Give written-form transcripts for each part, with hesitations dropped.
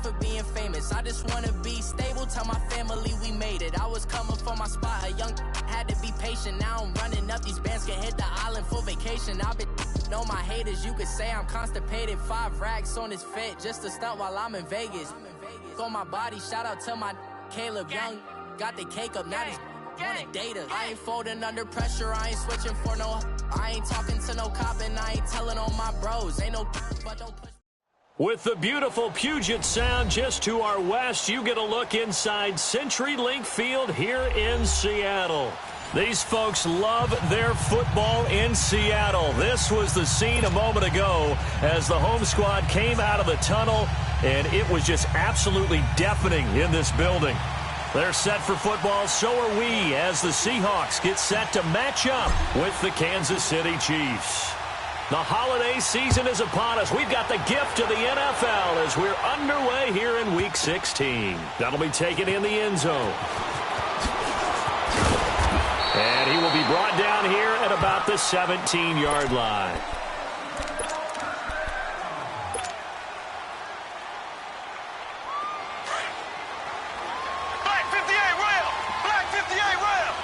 for being famous. I just wanna be stable, tell my family we made it. I was coming for my spot, a young had to be patient. Now I'm running up, these bands can hit the island for vacation. I've been know my haters, you could say I'm constipated. 5 racks on his fit, just a stunt while I'm in Vegas. On my body, shout out to my Caleb Young. Got the cake up, now these wanna date us. I ain't folding under pressure, I ain't switching for no. I ain't talking to no cop and I ain't telling on my bros. Ain't no but don't push. With the beautiful Puget Sound just to our west, you get a look inside CenturyLink Field here in Seattle. These folks love their football in Seattle. This was the scene a moment ago as the home squad came out of the tunnel, and it was just absolutely deafening in this building. They're set for football, so are we, as the Seahawks get set to match up with the Kansas City Chiefs. The holiday season is upon us. We've got the gift of the NFL as we're underway here in Week 16. That'll be taken in the end zone. And he will be brought down here at about the 17-yard line. Black 58 rail! Black 58 rail!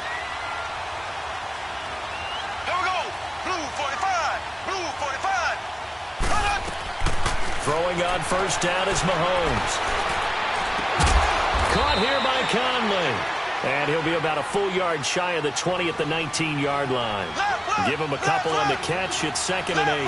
Here we go! Blue 45! Blue 45! Run up! Throwing on first down is Mahomes. Caught here by Conley. And he'll be about a full yard shy of the 20 at the 19-yard line. Give him a couple on the catch. It's 2nd and 8.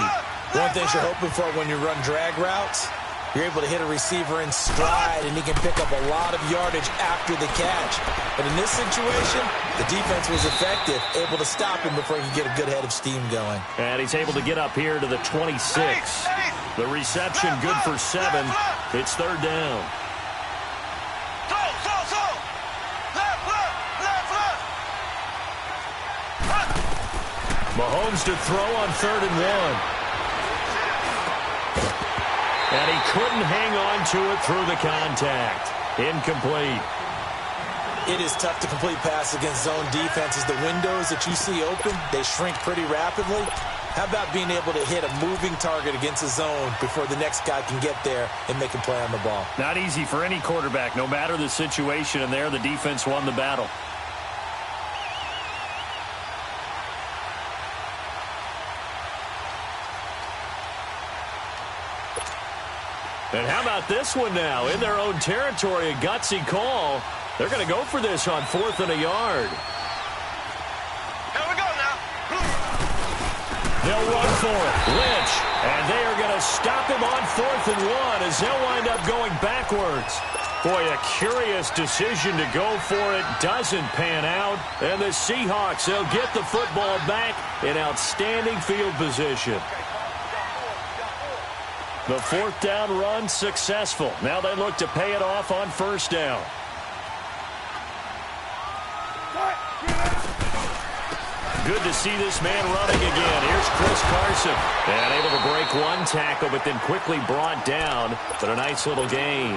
One thing you're hoping for when you run drag routes, you're able to hit a receiver in stride, and he can pick up a lot of yardage after the catch. But in this situation, the defense was effective, able to stop him before he could get a good head of steam going. And he's able to get up here to the 26. The reception good for 7. It's 3rd down. Mahomes to throw on 3rd and 1. And he couldn't hang on to it through the contact. Incomplete. It is tough to complete pass against zone defenses. The windows that you see open, they shrink pretty rapidly. How about being able to hit a moving target against a zone before the next guy can get there and make a play on the ball? Not easy for any quarterback, no matter the situation, and there the defense won the battle. And how about this one now? In their own territory, a gutsy call. They're going to go for this on 4th and a yard. Here we go now. They'll run for it. Lynch. And they are going to stop him on 4th and 1 as they'll wind up going backwards. Boy, a curious decision to go for it. Doesn't pan out. And the Seahawks, they'll get the football back in outstanding field position. The 4th down run successful. Now they look to pay it off on 1st down. Good to see this man running again. Here's Chris Carson. And able to break one tackle, but then quickly brought down. But a nice little gain.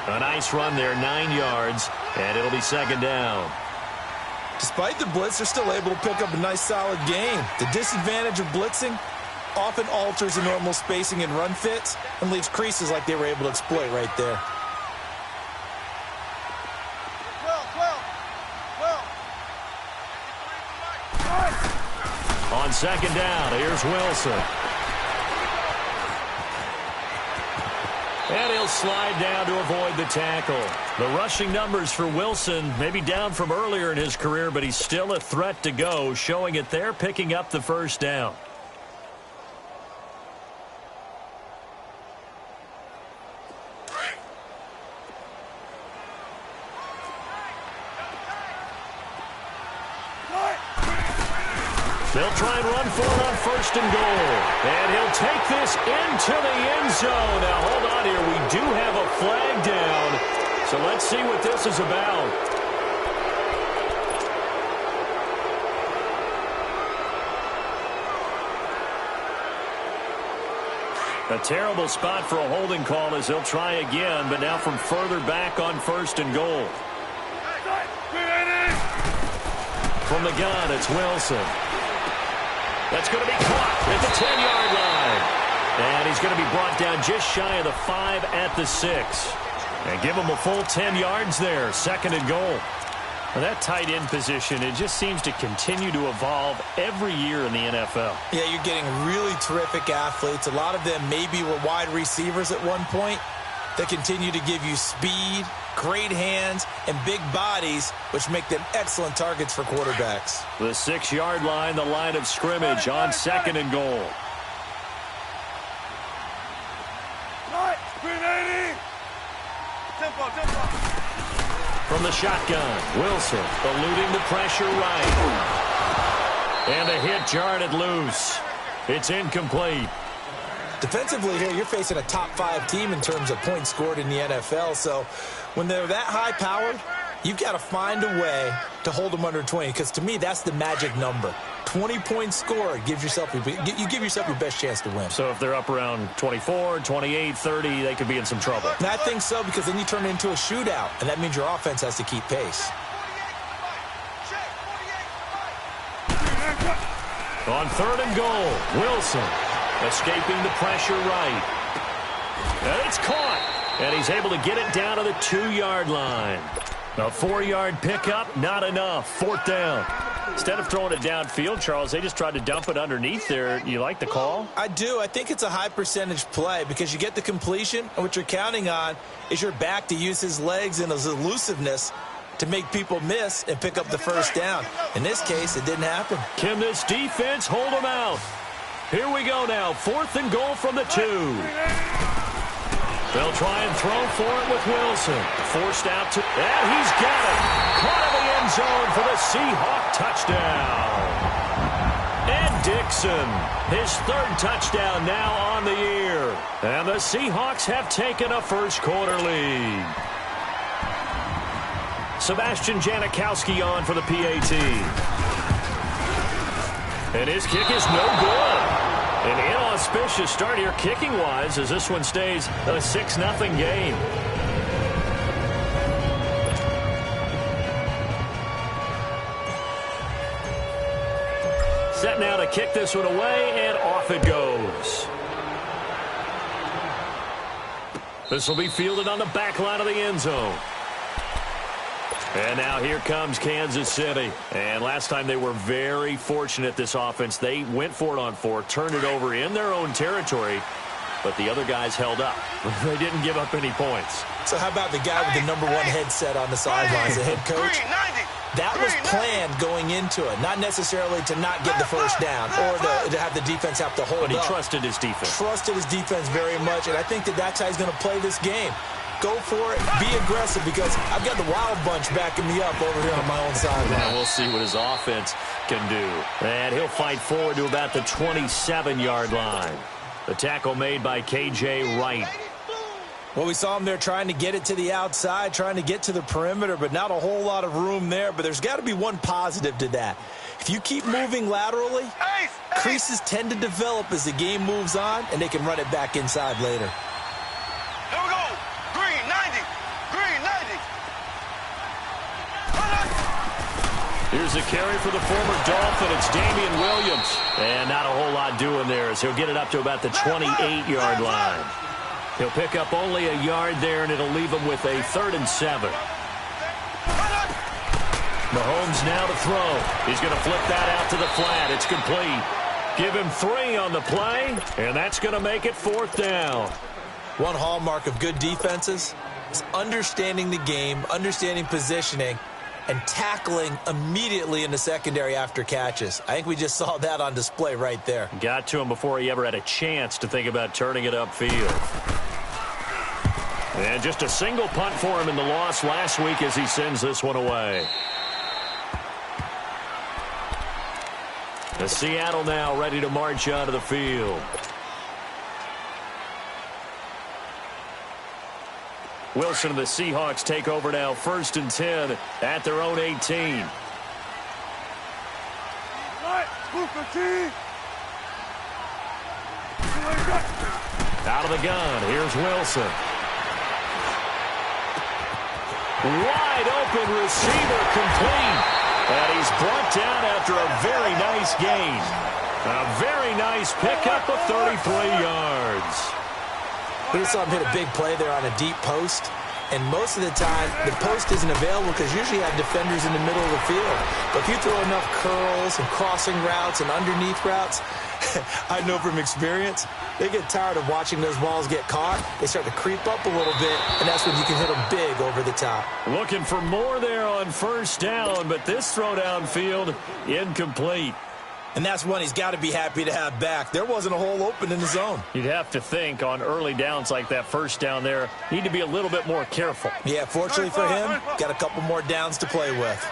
A nice run there, 9 yards. And it'll be 2nd down. Despite the blitz, they're still able to pick up a nice solid gain. The disadvantage of blitzing often alters the normal spacing and run fits and leaves creases like they were able to exploit right there. On 2nd down, here's Wilson. And he'll slide down to avoid the tackle. The rushing numbers for Wilson maybe down from earlier in his career, but he's still a threat to go, showing it there, picking up the 1st down. They'll try and run for it on 1st and goal. And he'll take this into the end zone. Now, hold on here. We do have a flag down. So let's see what this is about. A terrible spot for a holding call as they'll try again, but now from further back on 1st and goal. From the gun, it's Wilson. That's going to be caught at the 10-yard line. And he's going to be brought down just shy of the 5 at the 6. And give them a full 10 yards there. 2nd and goal. Well, that tight end position, it just seems to continue to evolve every year in the NFL. Yeah, you're getting really terrific athletes. A lot of them maybe were wide receivers at one point. They continue to give you speed, great hands, and big bodies, which make them excellent targets for quarterbacks. The 6-yard line, the line of scrimmage on 2nd and goal. From the shotgun, Wilson eluding the pressure right. And a hit jarred loose. It's incomplete. Defensively here, you're facing a top-5 team in terms of points scored in the NFL. So when they're that high-powered, you've got to find a way to hold them under 20. Because to me, that's the magic number. 20 points scored, you give yourself your best chance to win. So if they're up around 24, 28, 30, they could be in some trouble. And I think so, because then you turn it into a shootout, and that means your offense has to keep pace. On 3rd and goal, Wilson escaping the pressure right. And it's caught. And he's able to get it down to the 2-yard line. A 4-yard pickup, not enough. 4th down. Instead of throwing it downfield, Charles, they just tried to dump it underneath there. You like the call? I do. I think it's a high-percentage play because you get the completion, and what you're counting on is your back to use his legs and his elusiveness to make people miss and pick up the 1st down. In this case, it didn't happen. Can this defense hold them out? Here we go now. 4th and goal from the 2. They'll try and throw for it with Wilson. Forced out to... And he's got it. Caught in the end zone for the Seahawk touchdown. And Dixon, his 3rd touchdown now on the year. And the Seahawks have taken a first-quarter lead. Sebastian Janikowski on for the PAT. And his kick is no good. An inauspicious start here kicking-wise as this one stays a 6-0 game. Set now to kick this one away, and off it goes. This will be fielded on the back line of the end zone. And now here comes Kansas City. And last time they were very fortunate, this offense. They went for it on 4, turned it over in their own territory, but the other guys held up. They didn't give up any points. So how about the guy with the #1 headset on the sidelines, the head coach? That was planned going into it, not necessarily to not get the 1st down or to have the defense have to hold up. But he trusted his defense. Trusted his defense very much, and I think that's how he's going to play this game. Go for it. Be aggressive, because I've got the wild bunch backing me up over here on my own sideline. And we'll see what his offense can do. And he'll fight forward to about the 27-yard line. The tackle made by K.J. Wright. Well, we saw him there trying to get it to the outside, trying to get to the perimeter, but not a whole lot of room there. But there's got to be one positive to that. If you keep moving laterally, creases tend to develop as the game moves on, and they can run it back inside later. Here we go. Green 90. Green 90. Here's a carry for the former Dolphin. It's Damian Williams. And not a whole lot doing there as he'll get it up to about the 28-yard line. He'll pick up only a yard there, and it'll leave him with a 3rd and 7. Mahomes now to throw. He's going to flip that out to the flat. It's complete. Give him 3 on the play, and that's going to make it 4th down. One hallmark of good defenses is understanding the game, understanding positioning, and tackling immediately in the secondary after catches. I think we just saw that on display right there. Got to him before he ever had a chance to think about turning it upfield. And just a single punt for him in the loss last week as he sends this one away. The Seattle now ready to march onto the field. Wilson and the Seahawks take over now, 1st and 10 at their own 18. Out of the gun, here's Wilson. Wide open receiver, complete. And he's brought down after a very nice gain. A very nice pickup of 33 yards. We saw him hit a big play there on a deep post, and most of the time, the post isn't available because usually you have defenders in the middle of the field. But if you throw enough curls and crossing routes and underneath routes, I know from experience, they get tired of watching those balls get caught. They start to creep up a little bit, and that's when you can hit them big over the top. Looking for more there on first down, but this throw downfield, incomplete. And that's one he's got to be happy to have back. There wasn't a hole open in the zone. You'd have to think on early downs like that first down there, need to be a little bit more careful. Yeah, fortunately for him, got a couple more downs to play with.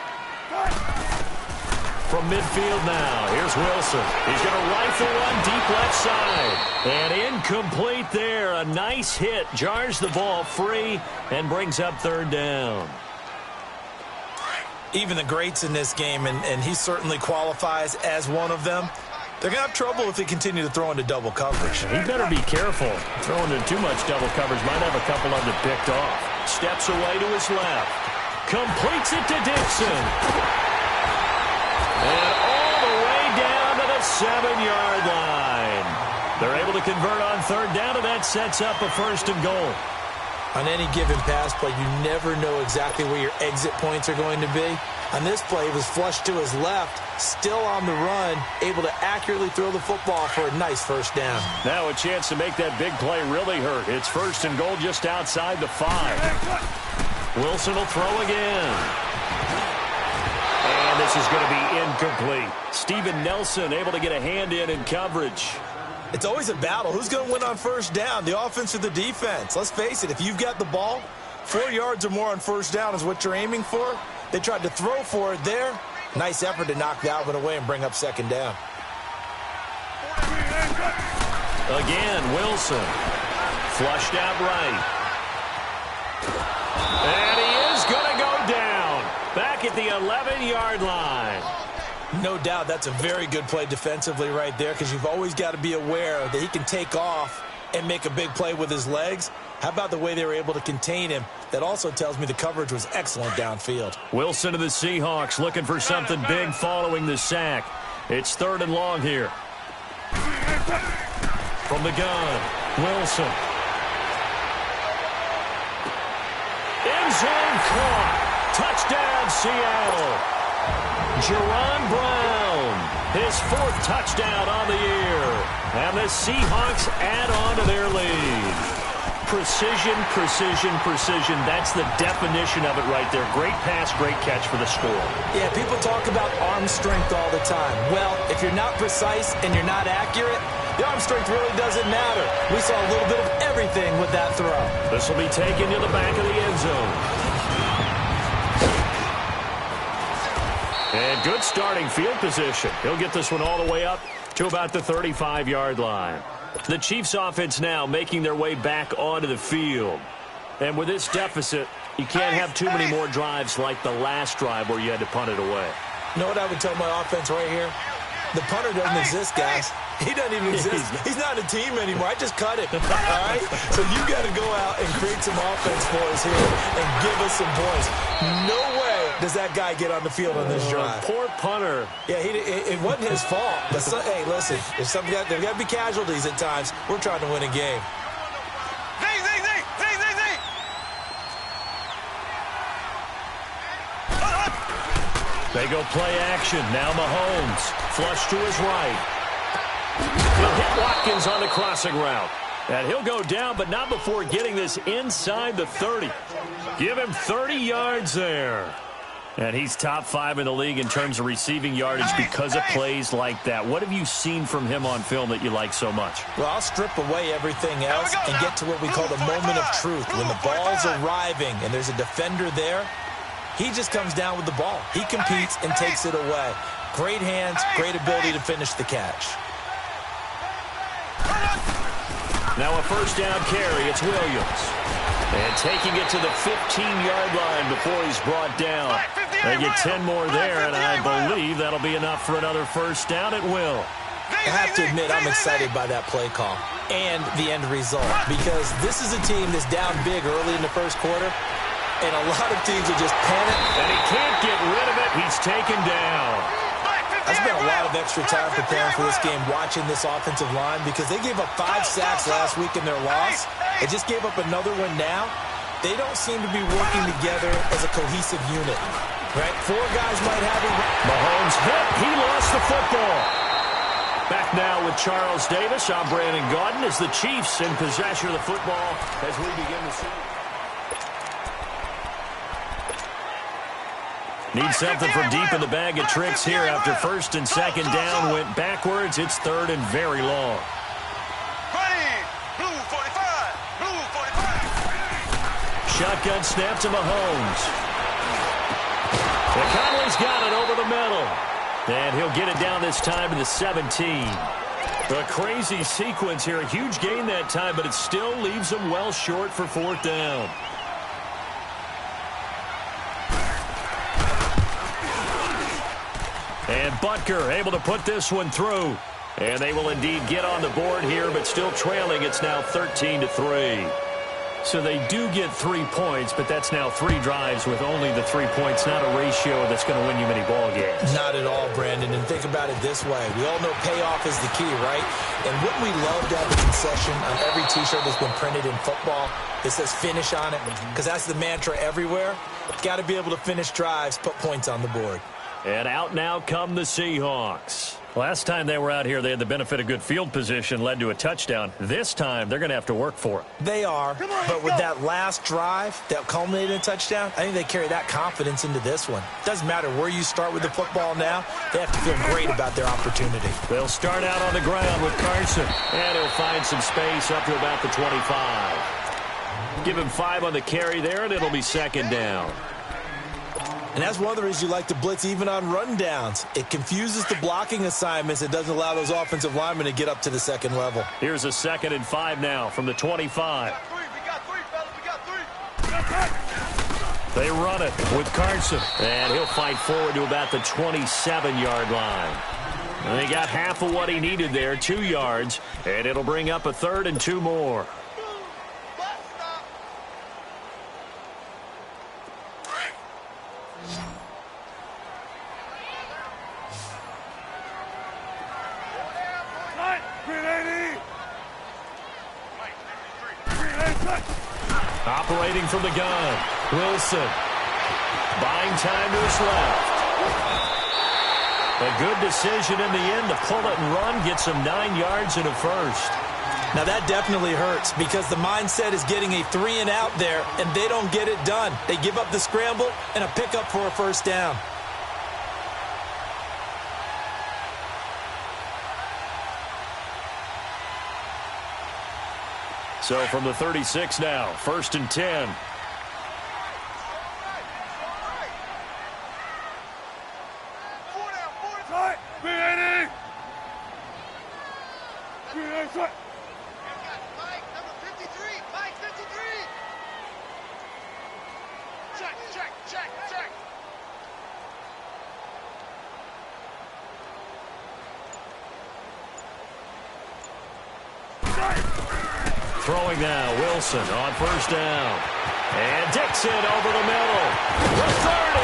From midfield now, here's Wilson. He's going to rifle one deep left side. And incomplete there. A nice hit. Jars the ball free and brings up third down. Even the greats in this game, and he certainly qualifies as one of them, they're going to have trouble if they continue to throw into double coverage. He better be careful. Throwing into too much double coverage might have a couple of them picked off. Steps away to his left. Completes it to Dixon. And all the way down to the 7-yard line. They're able to convert on third down, and that sets up a first and goal. On any given pass play, you never know exactly where your exit points are going to be. On this play, he was flushed to his left, still on the run, able to accurately throw the football for a nice first down. Now a chance to make that big play really hurt. It's first and goal just outside the 5. Wilson will throw again. And this is going to be incomplete. Steven Nelson able to get a hand in coverage. It's always a battle. Who's going to win on first down, the offense or the defense? Let's face it, if you've got the ball, 4 yards or more on first down is what you're aiming for. They tried to throw for it there. Nice effort to knock that one away and bring up second down. Again, Wilson. Flushed out right. And he is going to go down. Back at the 11-yard line. No doubt that's a very good play defensively right there because you've always got to be aware that he can take off and make a big play with his legs. How about the way they were able to contain him? That also tells me the coverage was excellent downfield. Wilson of the Seahawks looking for something big following the sack. It's third and long here. From the gun, Wilson. End zone caught. Touchdown, Seattle. Jerron Brown, his 4th touchdown on the year. And the Seahawks add on to their lead. Precision, precision, precision. That's the definition of it right there. Great pass, great catch for the score. Yeah, people talk about arm strength all the time. Well, if you're not precise and you're not accurate, the arm strength really doesn't matter. We saw a little bit of everything with that throw. This will be taken to the back of the end zone. And good starting field position. He'll get this one all the way up to about the 35-yard line. The Chiefs offense now making their way back onto the field. And with this deficit, you can't have too many more drives like the last drive where you had to punt it away. You know what I would tell my offense right here? The punter doesn't exist, guys. He doesn't even exist. He's not a team anymore. I just cut it. All right? So you got to go out and create some offense for us here and give us some points. No way does that guy get on the field on this drive. Poor punter. Yeah, it wasn't his fault. But hey, listen, there's got to be casualties at times. We're trying to win a game. They go play action. Now Mahomes. Flush to his right. He'll hit Watkins on the crossing route. And he'll go down, but not before getting this inside the 30. Give him 30 yards there. And he's top 5 in the league in terms of receiving yardage because of plays like that. What have you seen from him on film that you like so much? Well, I'll strip away everything else and get to what we call the moment of truth. When the ball's arriving and there's a defender there, he just comes down with the ball. He competes and takes it away. Great hands, great ability to finish the catch. Now a first down carry. It's Williams. And taking it to the 15-yard line before he's brought down. They get 10 more there, and I believe that'll be enough for another first down. It will. I have to admit, I'm excited by that play call and the end result because this is a team that's down big early in the first quarter, and a lot of teams will just panic. And he can't get rid of it. He's taken down. I spent a lot of extra time preparing for this game watching this offensive line because they gave up 5 sacks last week in their loss. They just gave up another one now. they don't seem to be working together as a cohesive unit. Right? Four guys might have it. Mahomes hit. He lost the football. Back now with Charles Davis. I'm Brandon Gaudin as the Chiefs in possession of the football as we begin the season. Need something from deep in the bag of tricks here after first and second down went backwards. It's third and very long. Blue 45. Blue 45. Shotgun snap to Mahomes. Conley's got it over the middle. And he'll get it down this time to the 17. A crazy sequence here. A huge gain that time, but it still leaves them well short for fourth down. And Butker able to put this one through. And they will indeed get on the board here, but still trailing. It's now 13-3. So they do get 3 points, but that's now 3 drives with only the 3 points, not a ratio that's going to win you many ball games. Not at all, Brandon. And think about it this way. We all know payoff is the key, right? And wouldn't we love to have a concession on every T-shirt that's been printed in football that says finish on it? Because that's the mantra everywhere. Got to be able to finish drives, put points on the board. And out now come the Seahawks. Last time they were out here, they had the benefit of good field position, led to a touchdown. This time, they're going to have to work for it. They are, but with that last drive that culminated in a touchdown, I think they carry that confidence into this one. Doesn't matter where you start with the football now, they have to feel great about their opportunity. They'll start out on the ground with Carson, and he'll find some space up to about the 25. Give him 5 on the carry there, and it'll be second down. And that's one of the reasons you like to blitz even on rundowns. It confuses the blocking assignments. It doesn't allow those offensive linemen to get up to the second level. Here's a 2nd and 5 now from the 25. We got three, fellas. They run it with Carson, and he'll fight forward to about the 27-yard line. And they got half of what he needed there, 2 yards, and it'll bring up a 3rd and 2 more. Operating from the gun, Wilson. Buying time to his left. A good decision in the end to pull it and run, get some 9 yards and a first. Now that definitely hurts because the mindset is getting a 3 and out there, and they don't get it done. They give up the scramble and a pickup for a first down. So from the 36 now, 1st and 10. Throwing now, Wilson on 1st down. And Dixon over the middle. The 30.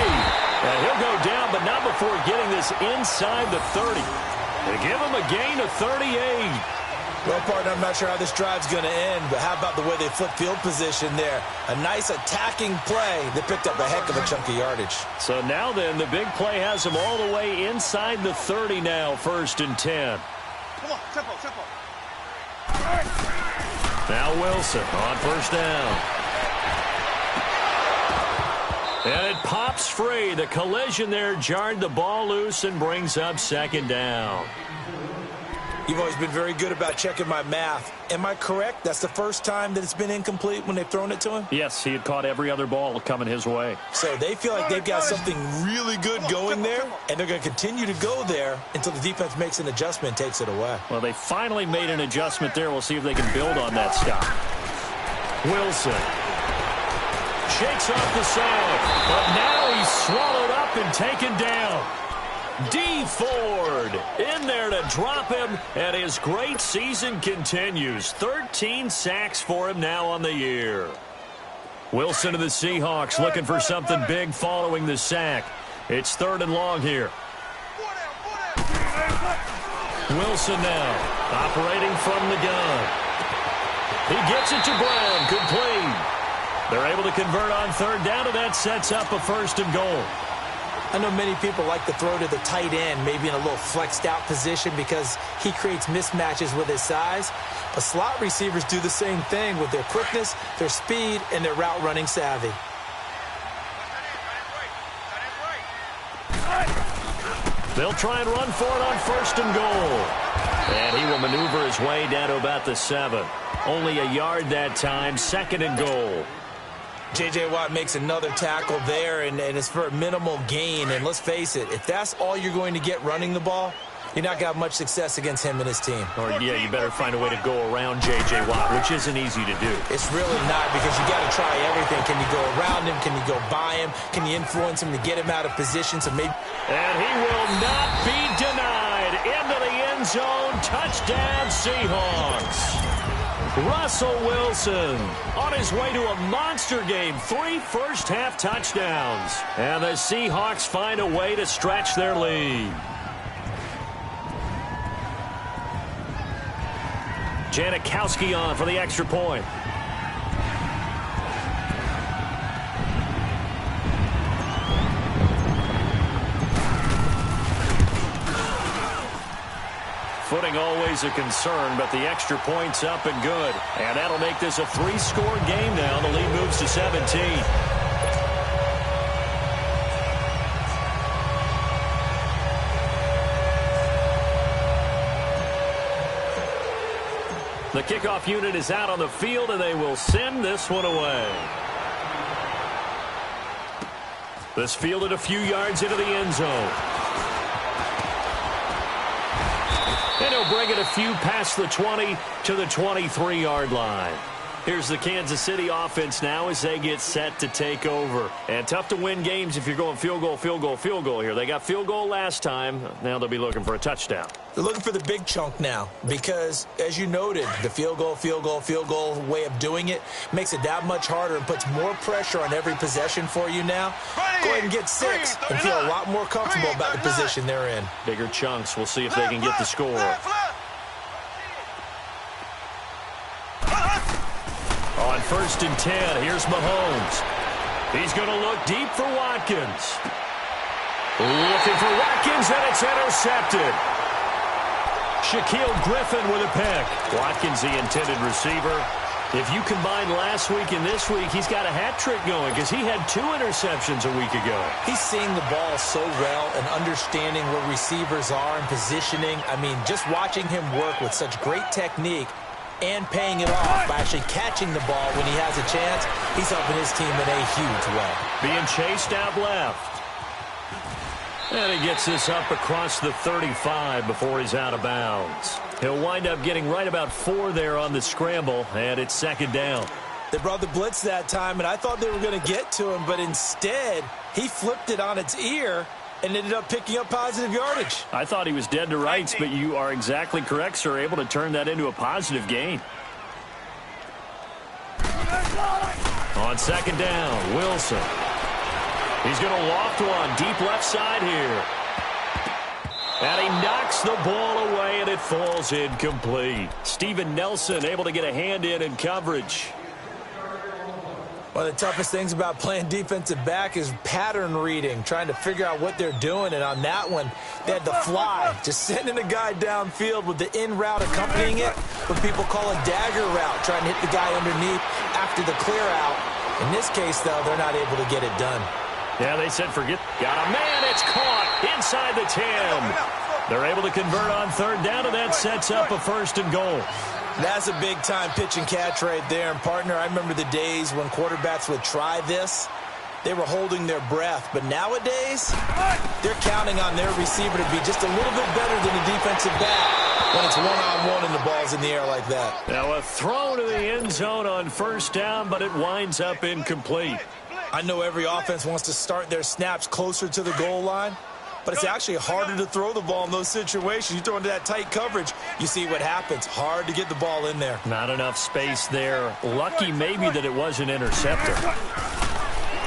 And he'll go down, but not before getting this inside the 30. They give him a gain of 38. Well, partner, I'm not sure how this drive's going to end, but how about the way they flip field position there? A nice attacking play that picked up a heck of a chunk of yardage. So now then, the big play has him all the way inside the 30 now, 1st and 10. Come on, tempo. Now Wilson on 1st down. And it pops free. The collision there jarred the ball loose and brings up 2nd down. You've always been very good about checking my math. Am I correct? That's the first time that it's been incomplete when they've thrown it to him? Yes, he had caught every other ball coming his way. So they feel like they've got something really good going there, and they're going to continue to go there until the defense makes an adjustment and takes it away. Well, they finally made an adjustment there. We'll see if they can build on that stop. Wilson shakes off the side, but now he's swallowed up and taken down. D. Ford in there to drop him, and his great season continues. 13 sacks for him now on the year. Wilson to the Seahawks looking for something big following the sack. It's 3rd and long here. Wilson now operating from the gun. He gets it to Brown. Complete. They're able to convert on third down, and that sets up a 1st and goal. I know many people like to throw to the tight end, maybe in a little flexed out position because he creates mismatches with his size. But slot receivers do the same thing with their quickness, their speed, and their route running savvy. They'll try and run for it on 1st and goal. And he will maneuver his way down to about the 7. Only a yard that time, 2nd and goal. J.J. Watt makes another tackle there, and it's for a minimal gain. And let's face it, if that's all you're going to get running the ball, you're not going to have much success against him and his team. Or, yeah, you better find a way to go around J.J. Watt, which isn't easy to do. It's really not, because you got to try everything. Can you go around him? Can you go by him? Can you influence him to get him out of position? So maybe. And he will not be denied. Into the end zone. Touchdown, Seahawks. Russell Wilson on his way to a monster game. 3 first-half touchdowns. And the Seahawks find a way to stretch their lead. Janikowski on for the extra point. Footing always a concern, but the extra point's up and good. And that'll make this a 3-score game now. The lead moves to 17. The kickoff unit is out on the field, and they will send this one away. This fielded a few yards into the end zone. And he'll bring it a few past the 20 to the 23-yard line. Here's the Kansas City offense now as they get set to take over. And tough to win games if you're going field goal, field goal, field goal here. They got field goal last time. Now they'll be looking for a touchdown. They're looking for the big chunk now because, as you noted, the field goal way of doing it makes it that much harder and puts more pressure on every possession for you now. Go ahead and get 6 and feel a lot more comfortable about the position they're in. Bigger chunks. We'll see if they can get the score. On 1st and 10, here's Mahomes. He's going to look deep for Watkins. Looking for Watkins, and it's intercepted. Shaquille Griffin with a pick. Watkins, the intended receiver. If you combine last week and this week, he's got a hat trick going because he had 2 interceptions a week ago. He's seeing the ball so well and understanding where receivers are and positioning. I mean, just watching him work with such great technique and paying it off by actually catching the ball when he has a chance, he's helping his team in a huge way. Being chased out left. And he gets this up across the 35 before he's out of bounds. He'll wind up getting right about 4 there on the scramble, and it's 2nd down. They brought the blitz that time, and I thought they were going to get to him, but instead, he flipped it on its ear and ended up picking up positive yardage. I thought he was dead to rights, but you are exactly correct, sir. Able to turn that into a positive gain. On 2nd down, Wilson. He's going to loft one deep left side here. And he knocks the ball away, and it falls incomplete. Steven Nelson able to get a hand in coverage. One of the toughest things about playing defensive back is pattern reading, trying to figure out what they're doing. And on that one, they had the fly, just sending a guy downfield with the in route accompanying it, what people call a dagger route, trying to hit the guy underneath after the clear out. In this case, though, they're not able to get it done. Yeah, they said forget. Got a man. It's caught inside the 10. They're able to convert on 3rd down, and that sets up a 1st and goal. That's a big-time pitch and catch right there. And, partner, I remember the days when quarterbacks would try this. They were holding their breath. But nowadays, they're counting on their receiver to be just a little bit better than the defensive back when it's one-on-one and the ball's in the air like that. Now a throw to the end zone on 1st down, but it winds up incomplete. I know every offense wants to start their snaps closer to the goal line, but it's actually harder to throw the ball in those situations. You throw into that tight coverage, you see what happens. Hard to get the ball in there. Not enough space there. Lucky maybe that it was an interceptor.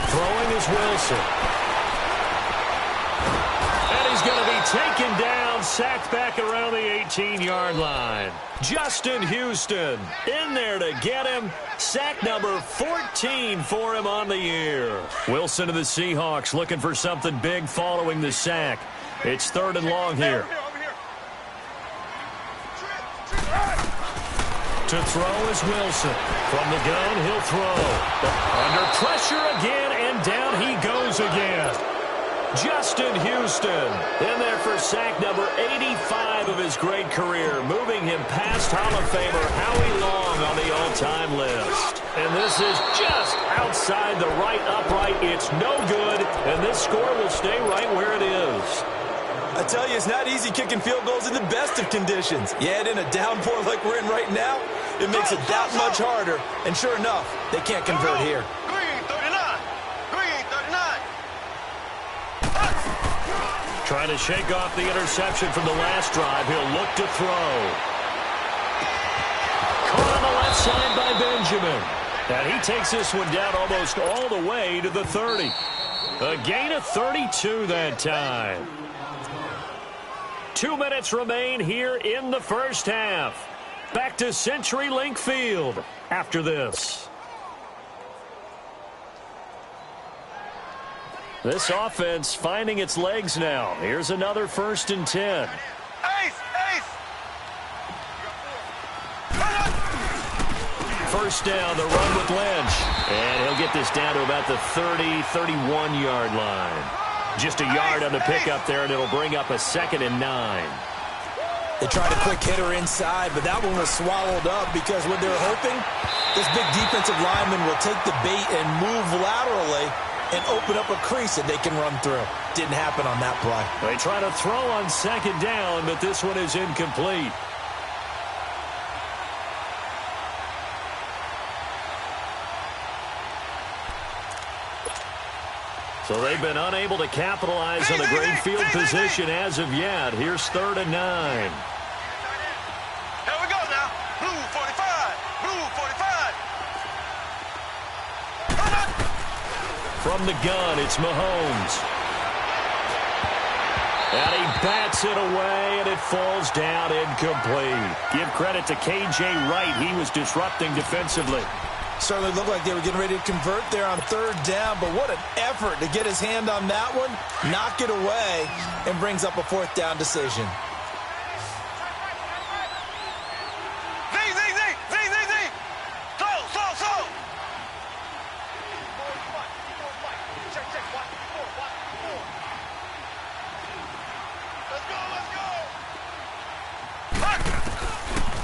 Throwing is Wilson. And he's going to be taken down, sacked back around the 14-yard line. Justin Houston in there to get him. Sack number 14 for him on the year. Wilson of the Seahawks looking for something big following the sack. It's 3rd and long here. To throw is Wilson. From the gun, he'll throw. Under pressure again, and down he goes again. Justin Houston in there for sack number 85 of his great career, moving him past Hall of Famer Howie Long on the all-time list. And this is just outside the right upright. It's no good, and this score will stay right where it is. I tell you, it's not easy kicking field goals in the best of conditions. Yet in a downpour like we're in right now, it makes it that much harder. And sure enough, they can't convert here. Trying to shake off the interception from the last drive. He'll look to throw. Caught on the left side by Benjamin. And he takes this one down almost all the way to the 30. A gain of 32 that time. 2 minutes remain here in the first half. Back to CenturyLink Field after this. This offense finding its legs now. Here's another 1st and 10. First down, the run with Lynch. And he'll get this down to about the 30, 31-yard line. Just a yard on the pickup there, and it'll bring up a 2nd and 9. They tried a quick hitter inside, but that one was swallowed up because what they're hoping, this big defensive lineman will take the bait and move laterally and open up a crease that they can run through. Didn't happen on that play. They try to throw on 2nd down, but this one is incomplete. So they've been unable to capitalize on the great field position as of yet. Here's 3rd and 9. Here we go now. Blue 45. Blue 45. From the gun, it's Mahomes. And he bats it away, and it falls down incomplete. Give credit to K.J. Wright. He was disrupting defensively. Certainly looked like they were getting ready to convert there on 3rd down, but what an effort to get his hand on that one, knock it away, and brings up a 4th down decision.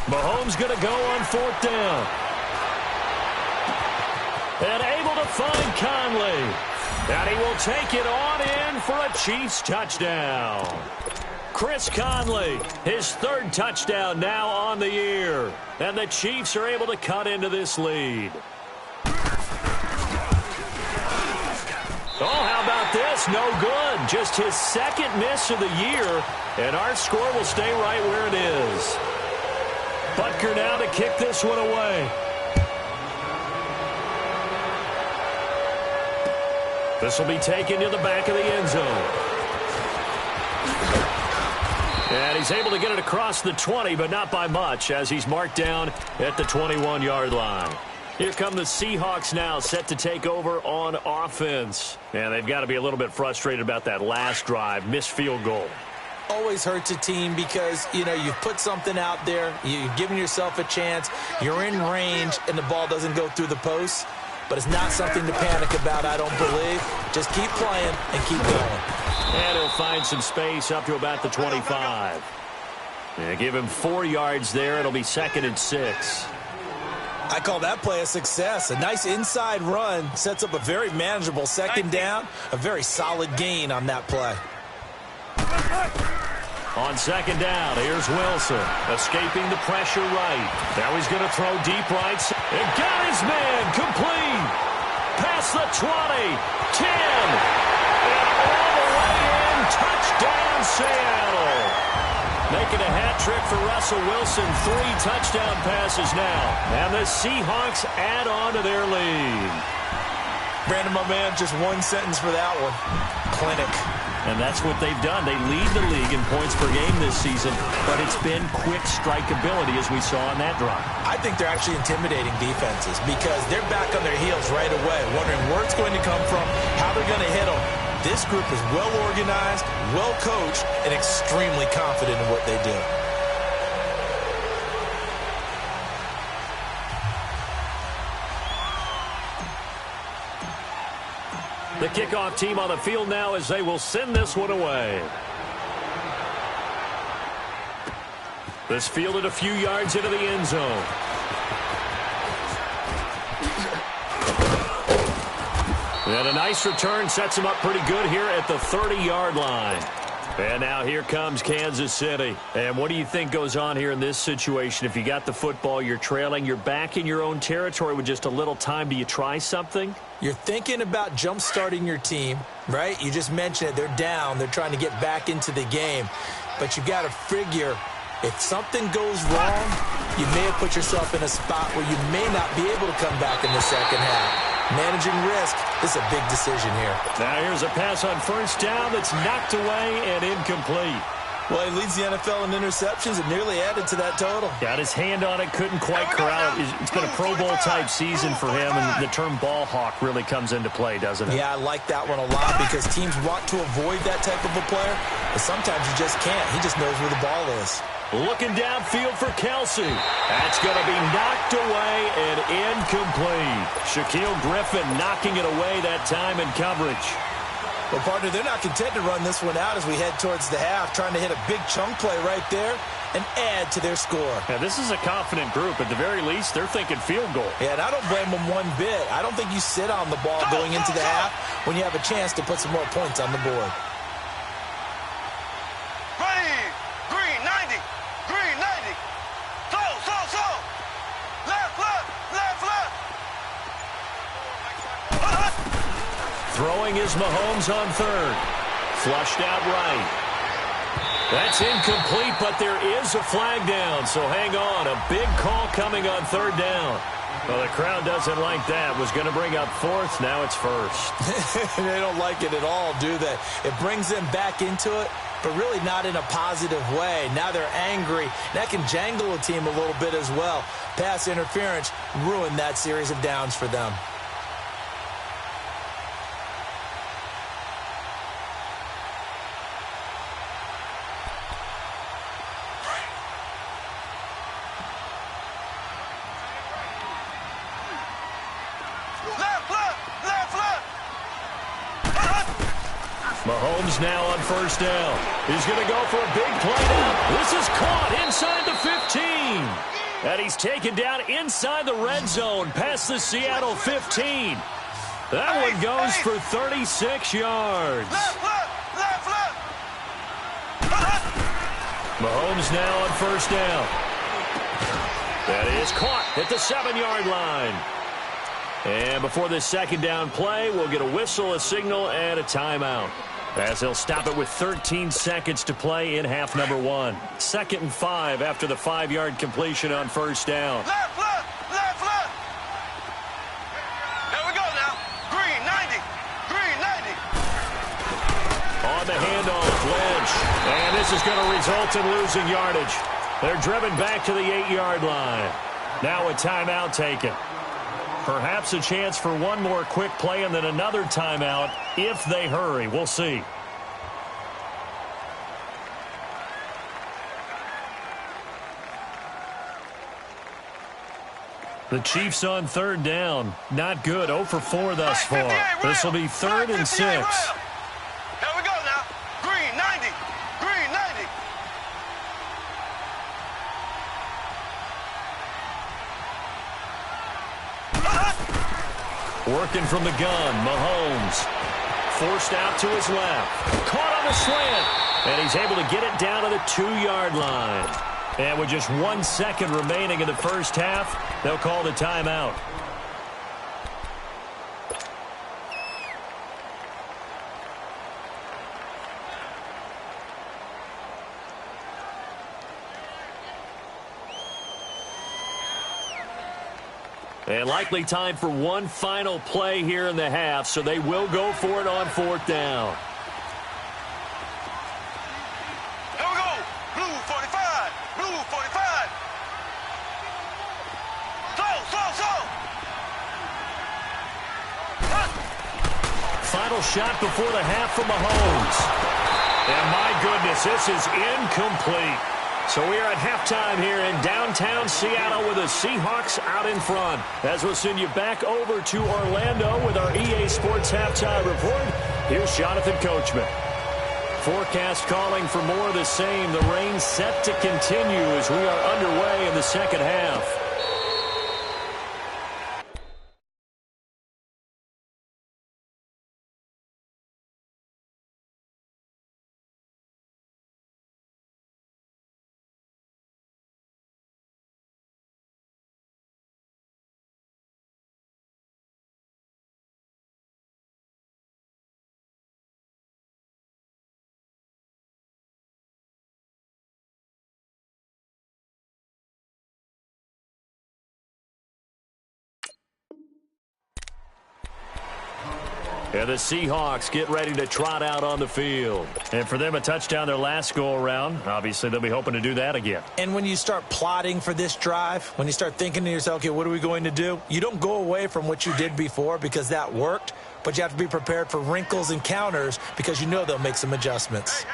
Mahomes going to go on 4th down. And able to find Conley. And he will take it on in for a Chiefs touchdown. Chris Conley, his 3rd touchdown now on the year. And the Chiefs are able to cut into this lead. Oh, how about this? No good. Just his 2nd miss of the year. And our score will stay right where it is. Butker now to kick this one away. This will be taken to the back of the end zone. And he's able to get it across the 20, but not by much, as he's marked down at the 21-yard line. Here come the Seahawks now, set to take over on offense. And they've got to be a little bit frustrated about that last drive, missed field goal. Always hurts a team because, you know, you've put something out there, you've given yourself a chance, you're in range, and the ball doesn't go through the post. But it's not something to panic about, I don't believe. Just keep playing and keep going. And he'll find some space up to about the 25. And give him 4 yards there. It'll be 2nd and 6. I call that play a success. A nice inside run sets up a very manageable 2nd down. A very solid gain on that play. On 2nd down, here's Wilson, escaping the pressure right. Now he's going to throw deep right. And got his man complete. Past the 20, 10, and all the way in. Touchdown, Seattle. Making a hat trick for Russell Wilson. 3 touchdown passes now. And the Seahawks add on to their lead. Brandon, my man, just one sentence for that one. Clinic. And that's what they've done. They lead the league in points per game this season, but it's been quick strikeability as we saw on that drive. I think they're actually intimidating defenses because they're back on their heels right away, wondering where it's going to come from, how they're going to hit them. This group is well organized, well coached, and extremely confident in what they do. The kickoff team on the field now as they will send this one away. This fielded a few yards into the end zone. And a nice return sets him up pretty good here at the 30-yard line. And now here comes Kansas City. And what do you think goes on here in this situation? If you got the football, you're trailing, you're back in your own territory with just a little time. Do you try something? You're thinking about jump-starting your team, right? You just mentioned it. They're down. They're trying to get back into the game. But you've got to figure if something goes wrong, you may have put yourself in a spot where you may not be able to come back in the second half. Managing risk, this is a big decision here. Now here's a pass on first down that's knocked away and incomplete. Well, he leads the NFL in interceptions and nearly added to that total. Got his hand on it, couldn't quite corral it. It's been a Pro Bowl-type season for him, and the term ball hawk really comes into play, doesn't it? Yeah, I like that one a lot because teams want to avoid that type of a player, but sometimes you just can't. He just knows where the ball is. Looking downfield for Kelsey. That's going to be knocked away and incomplete. Shaquille Griffin knocking it away that time in coverage. Well, partner, they're not content to run this one out as we head towards the half, trying to hit a big chunk play right there and add to their score. Yeah, this is a confident group. At the very least, they're thinking field goal. Yeah, and I don't blame them one bit. I don't think you sit on the ball going into the half when you have a chance to put some more points on the board. Ready, green 90, green 90. So. Left. Throwing is Mahomes on third. Flushed out right. That's incomplete, but there is a flag down, so hang on. A big call coming on third down. Well, the crowd doesn't like that. Was going to bring up fourth. Now it's first. They don't like it at all, do they? It brings them back into it, but really not in a positive way. Now they're angry. That can jangle a team a little bit as well. Pass interference ruined that series of downs for them. Mahomes now on first down. He's going to go for a big play now. This is caught inside the 15. And he's taken down inside the red zone past the Seattle 15. That one goes for 36 yards. Left. Mahomes now on first down. That is caught at the 7-yard line. And before this second down play, we'll get a whistle, a signal, and a timeout, as they'll stop it with 13 seconds to play in half number 1. 2nd and 5 after the 5-yard completion on first down. Left. Here we go now. Green 90. On the handoff, Lynch. And this is going to result in losing yardage. They're driven back to the 8-yard line. Now a timeout taken. Perhaps a chance for one more quick play and then another timeout if they hurry. We'll see. The Chiefs on third down. Not good. 0 for 4 thus far. This will be 3rd and 6. Here we go now. Green 90. Working from the gun, Mahomes. Forced out to his left. Caught on the slant. And he's able to get it down to the 2-yard line. And with just 1 second remaining in the first half, they'll call the timeout. And likely time for one final play here in the half, so they will go for it on 4th down. Final shot before the half from Mahomes. And my goodness, this is incomplete. So we are at halftime here in downtown Seattle with the Seahawks out in front. As we'll send you back over to Orlando with our EA Sports Halftime Report, here's Jonathan Coachman. Forecast calling for more of the same. The rain set to continue as we are underway in the second half. And the Seahawks get ready to trot out on the field. And for them, a touchdown their last go-around. Obviously, they'll be hoping to do that again. And when you start plotting for this drive, when you start thinking to yourself, okay, what are we going to do? You don't go away from what you did before because that worked, but you have to be prepared for wrinkles and counters because you know they'll make some adjustments.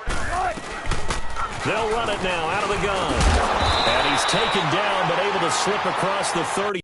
They'll run it now out of the gun. And he's taken down but able to slip across the 30.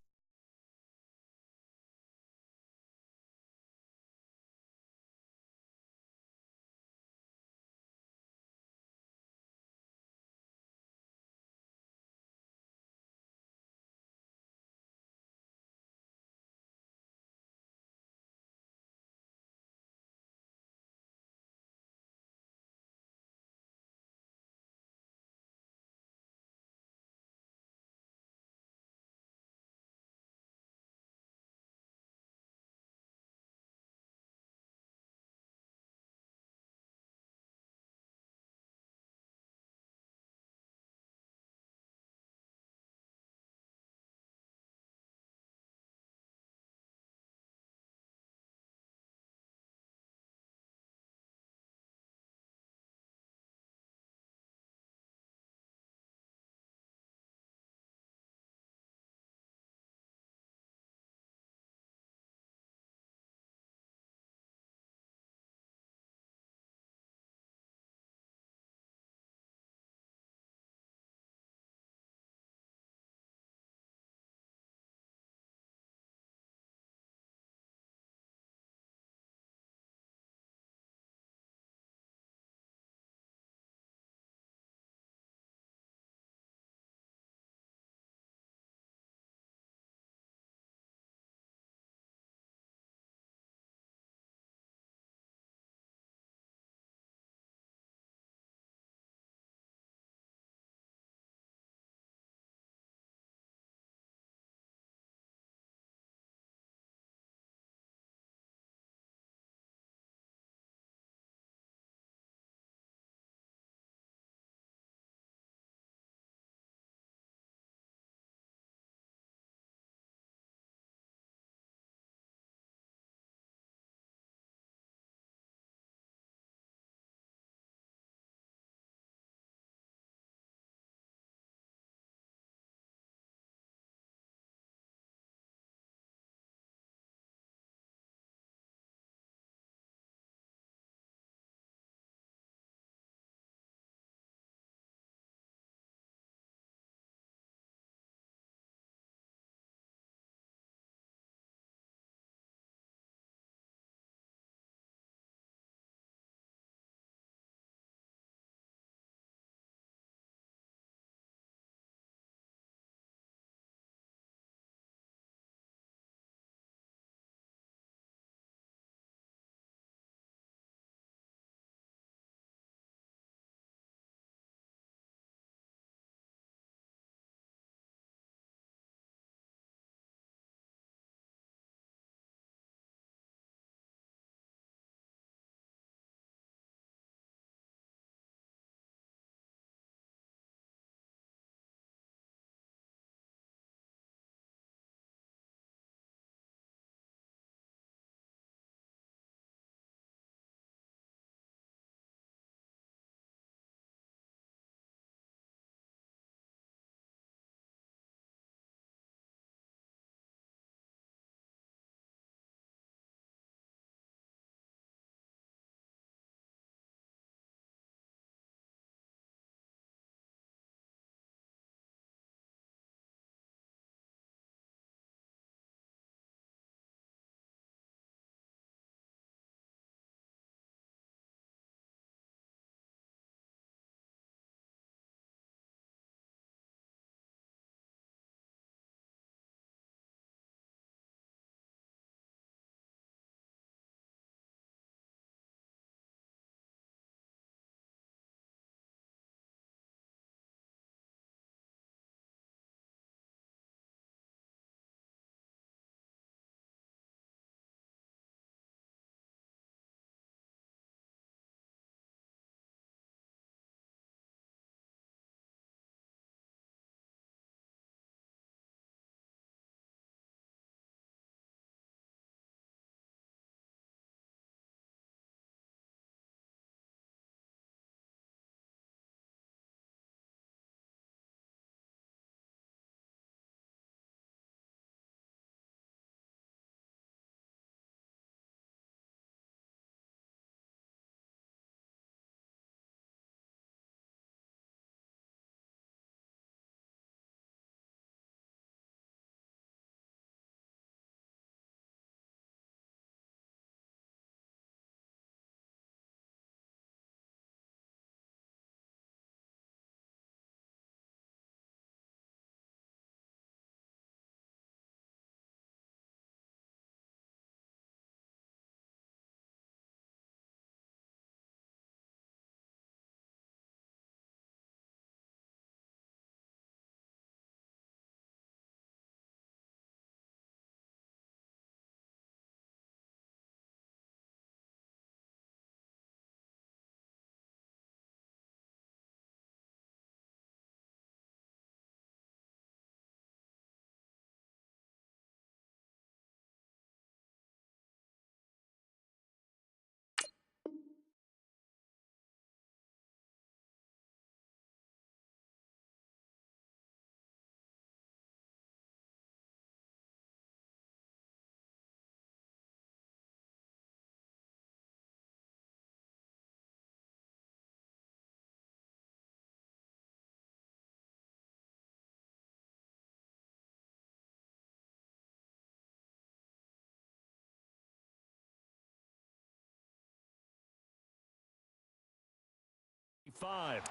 5.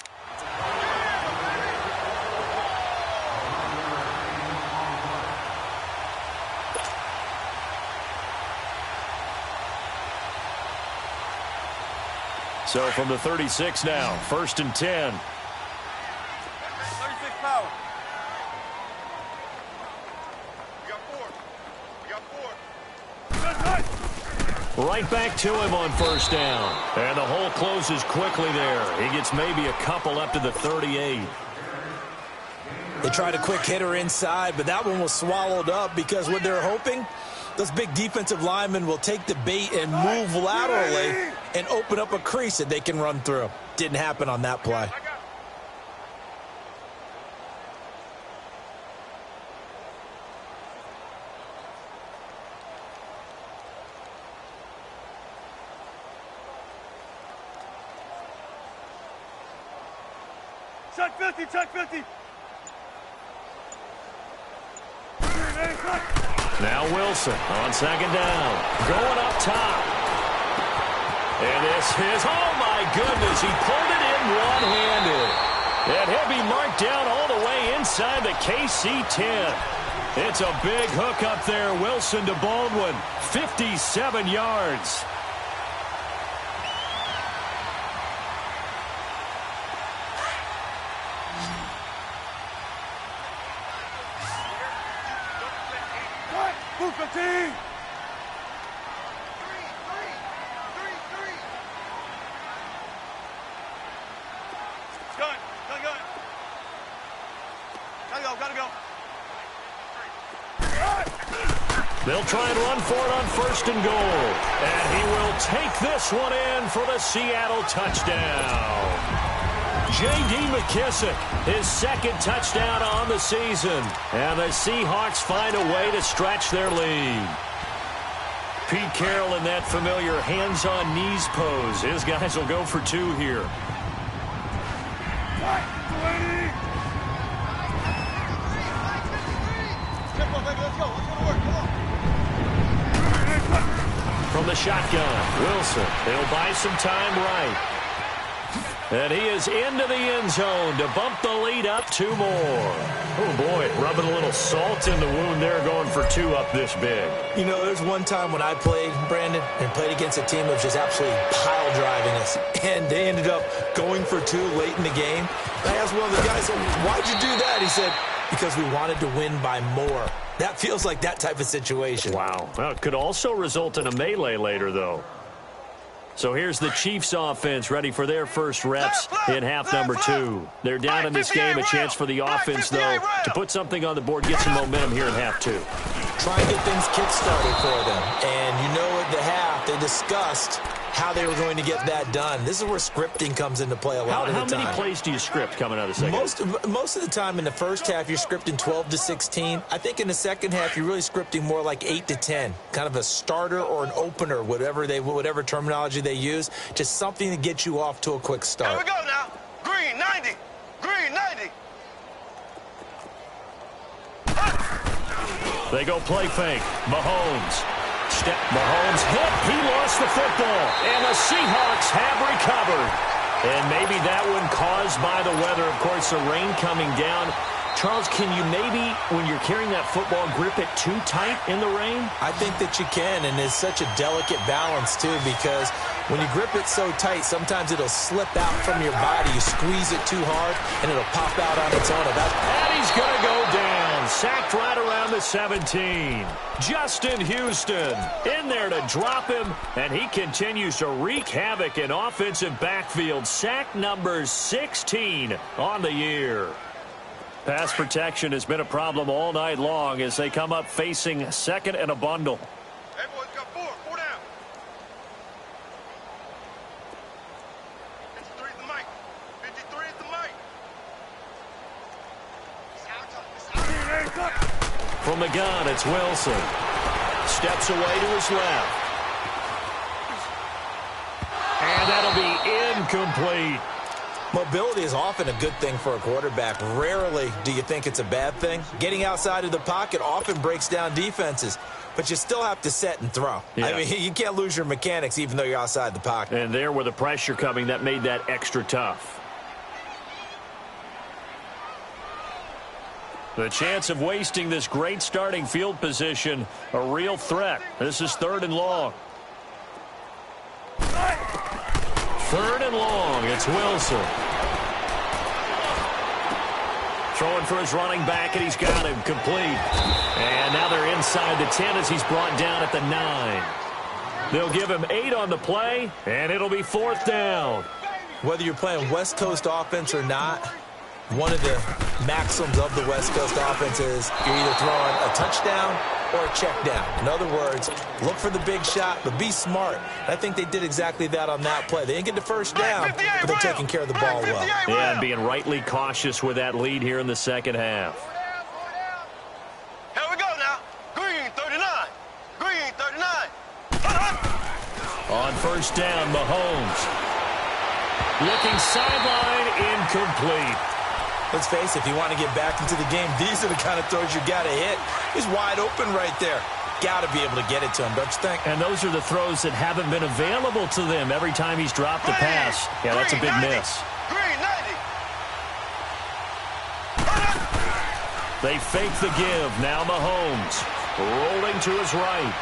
So from the 36 now, 1st and 10. 36 power. We got 4. We got 4. Right back to him on 1st down. And the hole closes quickly there. He gets maybe a couple up to the 38. They tried a quick hitter inside, but that one was swallowed up because what they're hoping, those big defensive linemen will take the bait and move laterally and open up a crease that they can run through. Didn't happen on that play. Check 50, check 50. Now Wilson on 2nd down. Going up top. And this is, oh my goodness, he pulled it in one-handed. And he'll be marked down all the way inside the KC 10. It's a big hook up there. Wilson to Baldwin, 57 yards. Move 15. Gun. Gotta go. They'll try and run for it on 1st and goal. And he will take this one in for the Seattle touchdown. J.D. McKissick, his 2nd touchdown on the season. And the Seahawks find a way to stretch their lead. Pete Carroll in that familiar hands-on-knees pose. His guys will go for 2 here. From the shotgun, Wilson. He'll buy some time right. And he is into the end zone to bump the lead up 2 more. Oh, boy, rubbing a little salt in the wound there, going for 2 up this big. You know, there's one time when I played, Brandon, and played against a team that was just absolutely pile driving us. And they ended up going for 2 late in the game. I asked one of the guys, why'd you do that? He said, because we wanted to win by more. That feels like that type of situation. Wow. Well, it could also result in a melee later, though. So here's the Chiefs offense ready for their first reps in half number 2. They're down in this game. A chance for the offense, though, to put something on the board, get some momentum here in half 2. Try and get things kick-started for them. And you know at the half, they discussed how they were going to get that done. This is where scripting comes into play a lot of the time. How many plays do you script coming out of the second? Most of the time in the first half, you're scripting 12 to 16. I think in the second half, you're really scripting more like 8 to 10. Kind of a starter or an opener, whatever terminology they use. Just something to get you off to a quick start. Here we go now. Green 90. Green 90. They go play fake. Mahomes. Mahomes hit. He lost the football. And the Seahawks have recovered. And maybe that one caused by the weather. Of course, the rain coming down. Charles, can you maybe, when you're carrying that football, grip it too tight in the rain? I think that you can, and it's such a delicate balance, too, because when you grip it so tight, sometimes it'll slip out from your body. You squeeze it too hard, and it'll pop out on its own. And he's going to go down. Sacked right around the 17. Justin Houston in there to drop him, and he continues to wreak havoc in offensive backfield. Sack number 16 on the year. Pass protection has been a problem all night long as they come up facing 2nd and a bundle. Hey, boys, got 4 down. 53 is the mic. 53 is the mic. From the gun, it's Wilson. Steps away to his left. And that'll be incomplete. Mobility is often a good thing for a quarterback. Rarely do you think it's a bad thing. Getting outside of the pocket often breaks down defenses, but you still have to set and throw. Yeah. I mean, you can't lose your mechanics even though you're outside the pocket. And there with the pressure coming, that made that extra tough. The chance of wasting this great starting field position, a real threat. This is 3rd and long. 3rd and long. It's Wilson. Throwing for his running back, and he's got him complete. And now they're inside the 10 as he's brought down at the 9. They'll give him 8 on the play, and it'll be 4th down. Whether you're playing West Coast offense or not, one of the maxims of the West Coast offense is you're either throwing a touchdown or a check down. In other words, look for the big shot, but be smart. And I think they did exactly that on that play. They didn't get the first down, but they're taking care of the ball well. Yeah, and being rightly cautious with that lead here in the second half. Here we go now. Green 39. Green 39. On 1st down, Mahomes. Looking sideline, incomplete. Let's face it, if you want to get back into the game, these are the kind of throws you got to hit. He's wide open right there. Got to be able to get it to him, don't you think? And those are the throws that haven't been available to them every time he's dropped a pass. Yeah, that's a big miss. Green 90. They fake the give. Now Mahomes rolling to his right.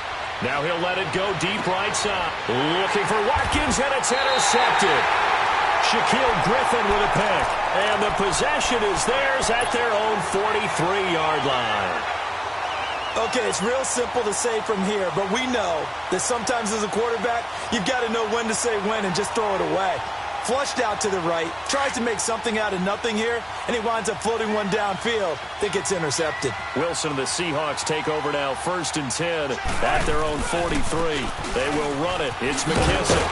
Now he'll let it go deep right side. Looking for Watkins, and it's intercepted. Shaquille Griffin with a pick. And the possession is theirs at their own 43-yard line. Okay, it's real simple to say from here, but we know that sometimes as a quarterback, you've got to know when to say when and just throw it away. Flushed out to the right, tries to make something out of nothing here, and he winds up floating one downfield that gets intercepted. Wilson and the Seahawks take over now, 1st and 10 at their own 43. They will run it. It's McKissick.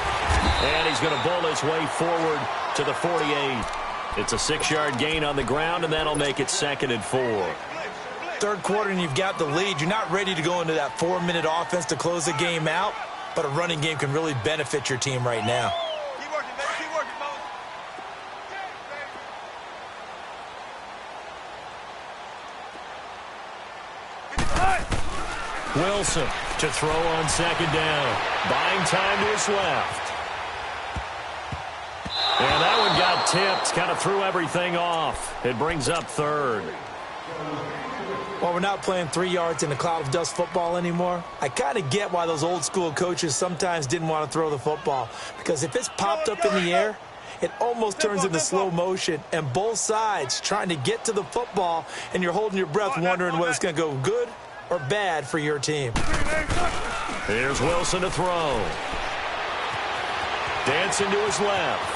And he's going to bowl his way forward to the 48. It's a 6-yard gain on the ground, and that'll make it 2nd and 4. 3rd quarter, and you've got the lead. You're not ready to go into that 4-minute offense to close the game out, but a running game can really benefit your team right now. Keep working, baby. Keep working, Moses. Wilson to throw on 2nd down. Buying time to his left. And that one got tipped, kind of threw everything off. It brings up 3rd. Well, we're not playing 3 yards in a cloud of dust football anymore. I kind of get why those old school coaches sometimes didn't want to throw the football. Because if it's popped up in the air, it almost turns into slow motion. And both sides trying to get to the football, and you're holding your breath wondering whether it's going to go good or bad for your team. Here's Wilson to throw. Dancing to his left.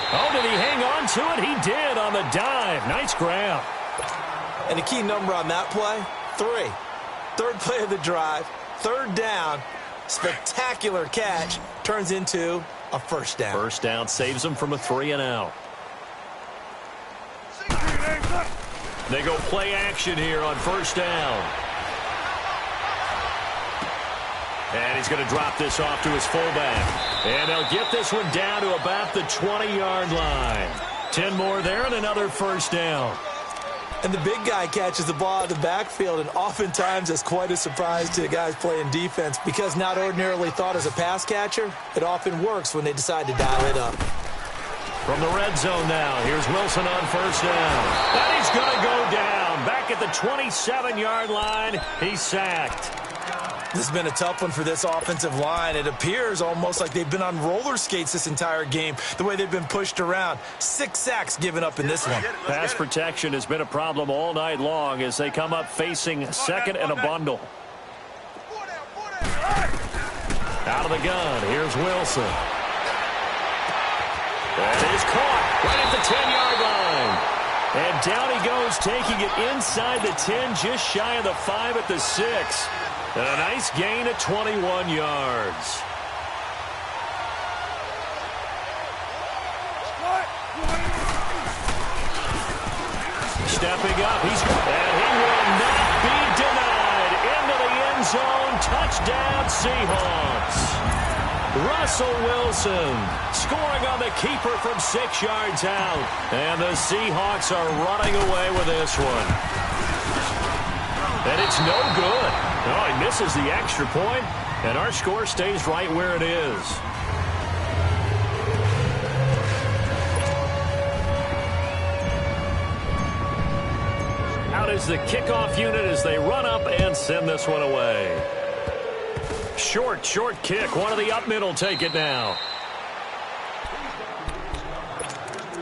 Oh, did he hang on to it? He did on the dive. Nice grab. And the key number on that play, 3. 3rd play of the drive, 3rd down, spectacular catch, turns into a 1st down. 1st down saves them from a 3-and-out. They go play action here on 1st down. And he's going to drop this off to his fullback. And they'll get this one down to about the 20-yard line. 10 more there and another 1st down. And the big guy catches the ball out of the backfield, and oftentimes it's quite a surprise to the guys playing defense because not ordinarily thought as a pass catcher, it often works when they decide to dial it up. From the red zone now, here's Wilson on 1st down. And he's going to go down. Back at the 27-yard line, he's sacked. This has been a tough one for this offensive line. It appears almost like they've been on roller skates this entire game, the way they've been pushed around. 6 sacks given up in this one. Pass protection has been a problem all night long as they come up facing 2nd and a bundle. Out of the gun, here's Wilson. And he's caught right at the 10-yard line. And down he goes, taking it inside the 10, just shy of the 5 at the 6. And a nice gain of 21 yards. Stepping up, and he will not be denied. Into the end zone, touchdown Seahawks. Russell Wilson scoring on the keeper from 6 yards out. And the Seahawks are running away with this one. And it's no good. Oh, he misses the extra point, and our score stays right where it is. out is the kickoff unit as they run up and send this one away. Short kick. One of the up mid will take it now.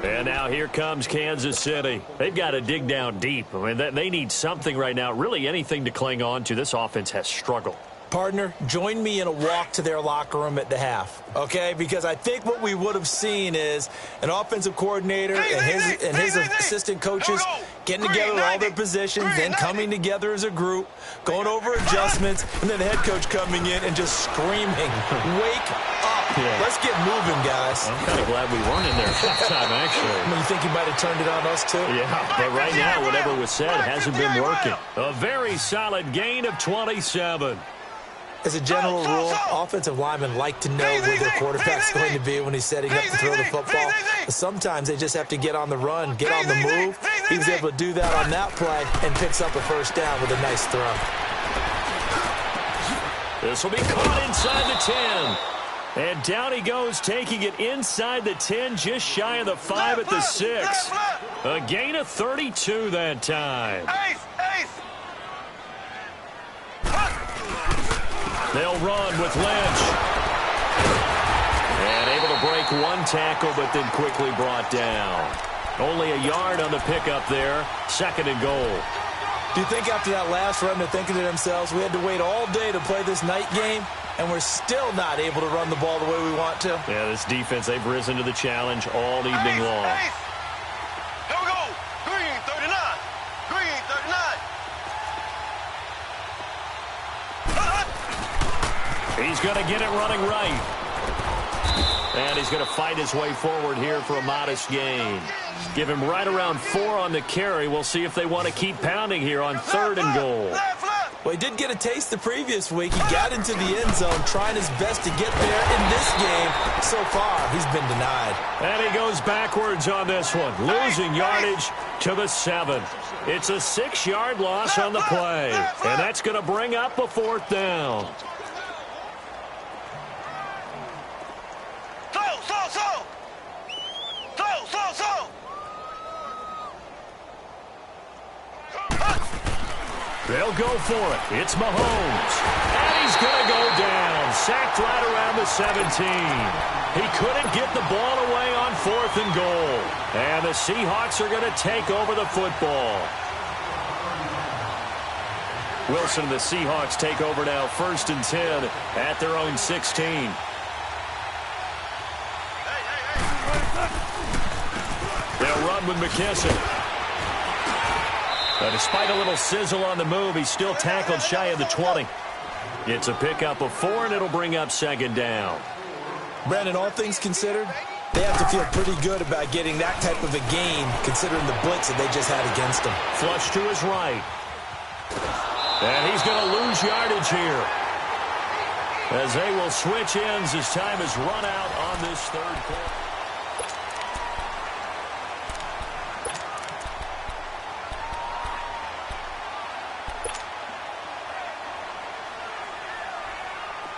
And now here comes Kansas City. They've got to dig down deep. I mean, they need something right now, really anything to cling on to. This offense has struggled. Partner, join me in a walk to their locker room at the half, okay? Because I think what we would have seen is an offensive coordinator and his assistant coaches getting together all their positions, then coming together as a group, going over adjustments, and then the head coach coming in and just screaming, wake up. Yeah. Let's get moving, guys. I'm kind of glad we weren't in there halftime, actually. You think he might have turned it on us, too? Yeah, but right now, whatever was said hasn't been working. A very solid gain of 27. As a general rule, offensive linemen like to know where their quarterback's going to be when he's setting up to throw the football. But sometimes they just have to get on the run, get on the move. He was able to do that on that play and picks up a first down with a nice throw. This will be caught inside the 10. And down he goes, taking it inside the 10, just shy of the 5 at the 6. A gain of 32 that time. They'll run with Lynch. And able to break one tackle, but then quickly brought down. Only a yard on the pickup there. 2nd and goal. Do you think after that last run they're thinking to themselves, we had to wait all day to play this night game, and we're still not able to run the ball the way we want to? Yeah, this defense, they've risen to the challenge all evening long. Here we go. Green 39. Green 39. He's going to get it running right. And he's going to fight his way forward here for a modest gain. Give him right around 4 on the carry. We'll see if they want to keep pounding here on 3rd and goal. Well, he did get a taste the previous week. He got into the end zone trying his best to get there. In this game, so far, he's been denied. And he goes backwards on this one, losing yardage to the 7. It's a 6-yard loss on the play. And that's going to bring up a 4th down. They'll go for it. It's Mahomes. And he's going to go down. Sacked right around the 17. He couldn't get the ball away on 4th and goal. And the Seahawks are going to take over the football. Wilson and the Seahawks take over now, 1st and 10 at their own 16. They'll run with McKissick. Despite a little sizzle on the move, he's still tackled shy of the 20. It's a pickup of 4, and it'll bring up 2nd down. Brandon, all things considered, they have to feel pretty good about getting that type of a gain, considering the blitz that they just had against them. Flush to his right. And he's going to lose yardage here, as they will switch ends as time is run out on this 3rd quarter.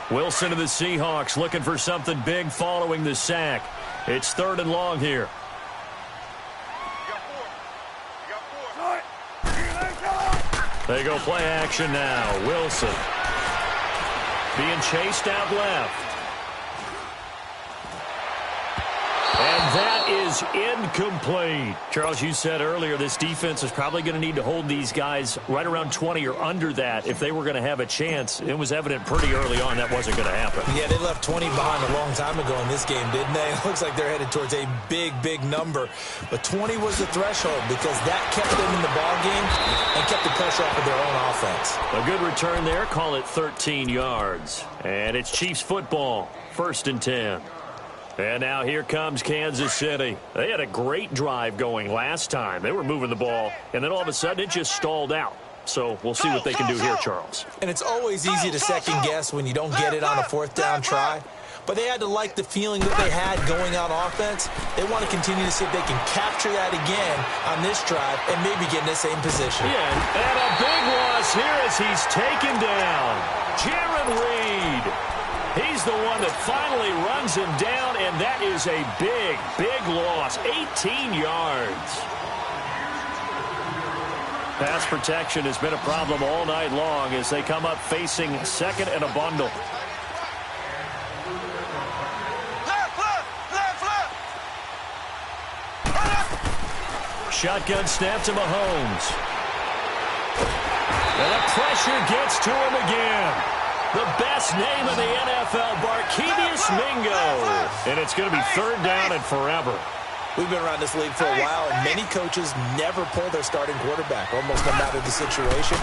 Wilson of the Seahawks looking for something big following the sack. It's 3rd and long here. They go play action now. Wilson being chased out left. And that is incomplete. Charles, you said earlier this defense is probably going to need to hold these guys right around 20 or under that if they were going to have a chance. It was evident pretty early on that wasn't going to happen. Yeah, they left 20 behind a long time ago in this game, didn't they? It looks like they're headed towards a big, big number. But 20 was the threshold because that kept them in the ball game and kept the pressure off of their own offense. A good return there. Call it 13 yards. And it's Chiefs football. 1st and 10. And now here comes Kansas City. They had a great drive going last time. They were moving the ball, and then all of a sudden it just stalled out. So we'll see what they can do here, Charles. And it's always easy to second guess when you don't get it on a 4th down try. But they had to like the feeling that they had going on offense. They want to continue to see if they can capture that again on this drive and maybe get in the same position. Yeah, and a big loss here as he's taken down. Jaron Reed. He's the one that finally runs him down, and that is a big, big loss. 18 yards. Pass protection has been a problem all night long as they come up facing second and a bundle. Shotgun snap to Mahomes. And the pressure gets to him again. The best name in the NFL, Barkevious Mingo. And it's going to be third down and forever. We've been around this league for a while, and many coaches never pull their starting quarterback, almost no matter the situation.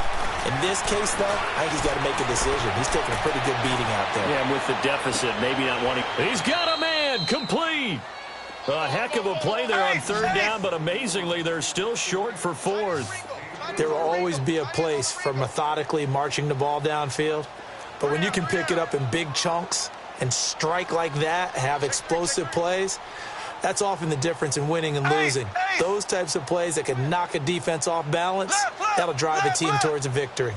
In this case, though, I think he's got to make a decision. He's taking a pretty good beating out there. Yeah, and with the deficit, maybe not wanting. He's got a man, complete. A heck of a play there on third down, but amazingly, they're still short for fourth. There will always be a place for methodically marching the ball downfield, but when you can pick it up in big chunks and strike like that, have explosive plays, that's often the difference in winning and losing. Those types of plays that can knock a defense off balance, that'll drive a team towards a victory.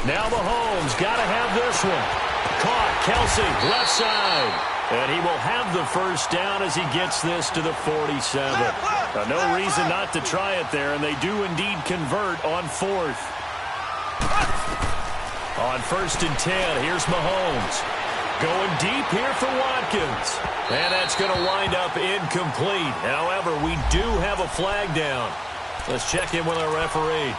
Now Mahomes got to have this one. Caught, Kelsey, left side. And he will have the first down as he gets this to the 47. No reason not to try it there, and they do indeed convert on fourth. On first and 10, here's Mahomes. Going deep here for Watkins. And that's going to wind up incomplete. However, we do have a flag down. Let's check in with our referee.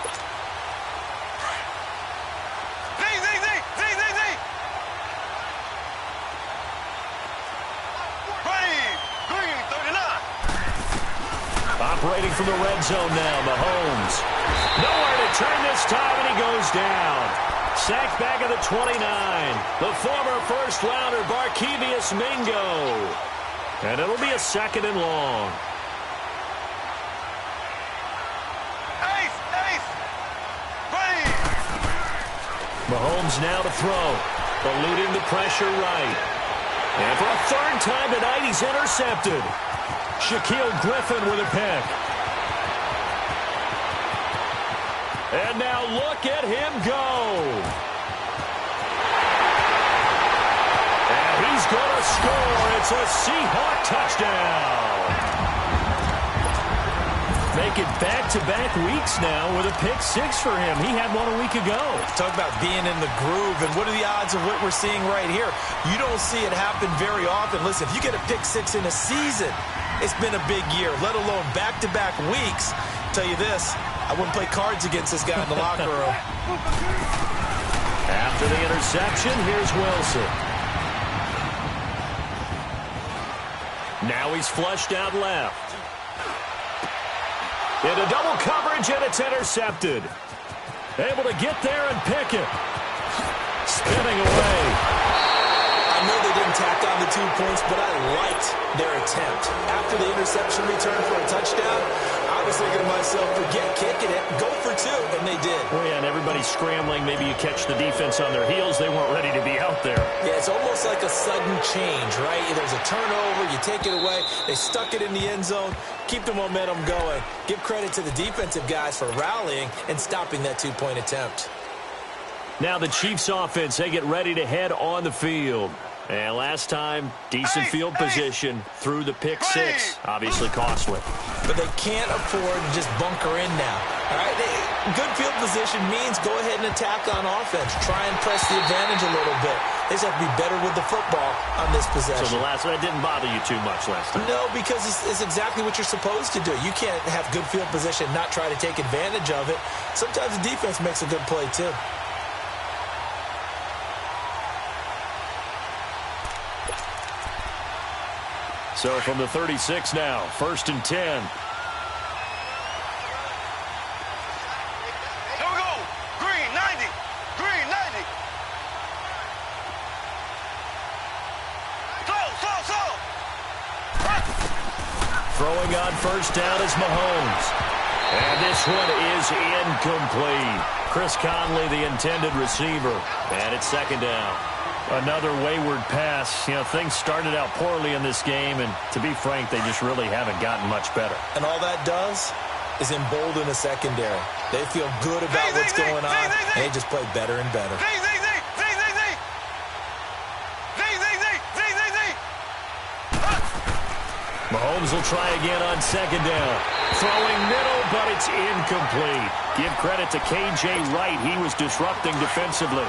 Operating from the red zone now, Mahomes. Nowhere to turn this time, and he goes down. Sacked back at the 29. The former first-rounder, Barkevious Mingo. And it'll be a second and long. Mahomes now to throw. Eluding the pressure right. And for a third time tonight, he's intercepted. Shaquille Griffin with a pick. And now look at him go. And he's going to score. It's a Seahawk touchdown. Make it back-to-back weeks now with a pick-6 for him. He had one a week ago. Talk about being in the groove, and what are the odds of what we're seeing right here? You don't see it happen very often. Listen, if you get a pick-6 in a season, it's been a big year, let alone back-to-back weeks. I'll tell you this, I wouldn't play cards against this guy in the locker room. After the interception, here's Wilson. Now he's flushed out left. Into double coverage, and it's intercepted. Able to get there and pick it. Spinning away. I know they didn't tack on the 2 points, but I liked their attempt. After the interception return for a touchdown, I was thinking to myself, forget kicking it, go for 2, and they did. Oh, yeah, and everybody's scrambling. Maybe you catch the defense on their heels. They weren't ready to be out there. Yeah, it's almost like a sudden change, right? There's a turnover, you take it away, they stuck it in the end zone, keep the momentum going. Give credit to the defensive guys for rallying and stopping that 2-point attempt. Now the Chiefs offense, they get ready to head on the field. And last time, decent field position through the pick-6. Obviously costly. But they can't afford to just bunker in now. All right, good field position means go ahead and attack on offense. Try and press the advantage a little bit. They just have to be better with the football on this possession. So the last one, that didn't bother you too much last time? No, because it's exactly what you're supposed to do. You can't have good field position and not try to take advantage of it. Sometimes the defense makes a good play, too. So from the 36 now, first and 10. Here we go. Green, 90. Green, 90. Slow. Throwing on first down is Mahomes. And this one is incomplete. Chris Conley, the intended receiver. And it's second down. Another wayward pass. You know, things started out poorly in this game, and to be frank, they just really haven't gotten much better. And all that does is embolden the secondary. They feel good about what's going on, and they just play better and better. Mahomes will try again on second down. Throwing middle, but it's incomplete. Give credit to K.J. Wright. He was disrupting defensively.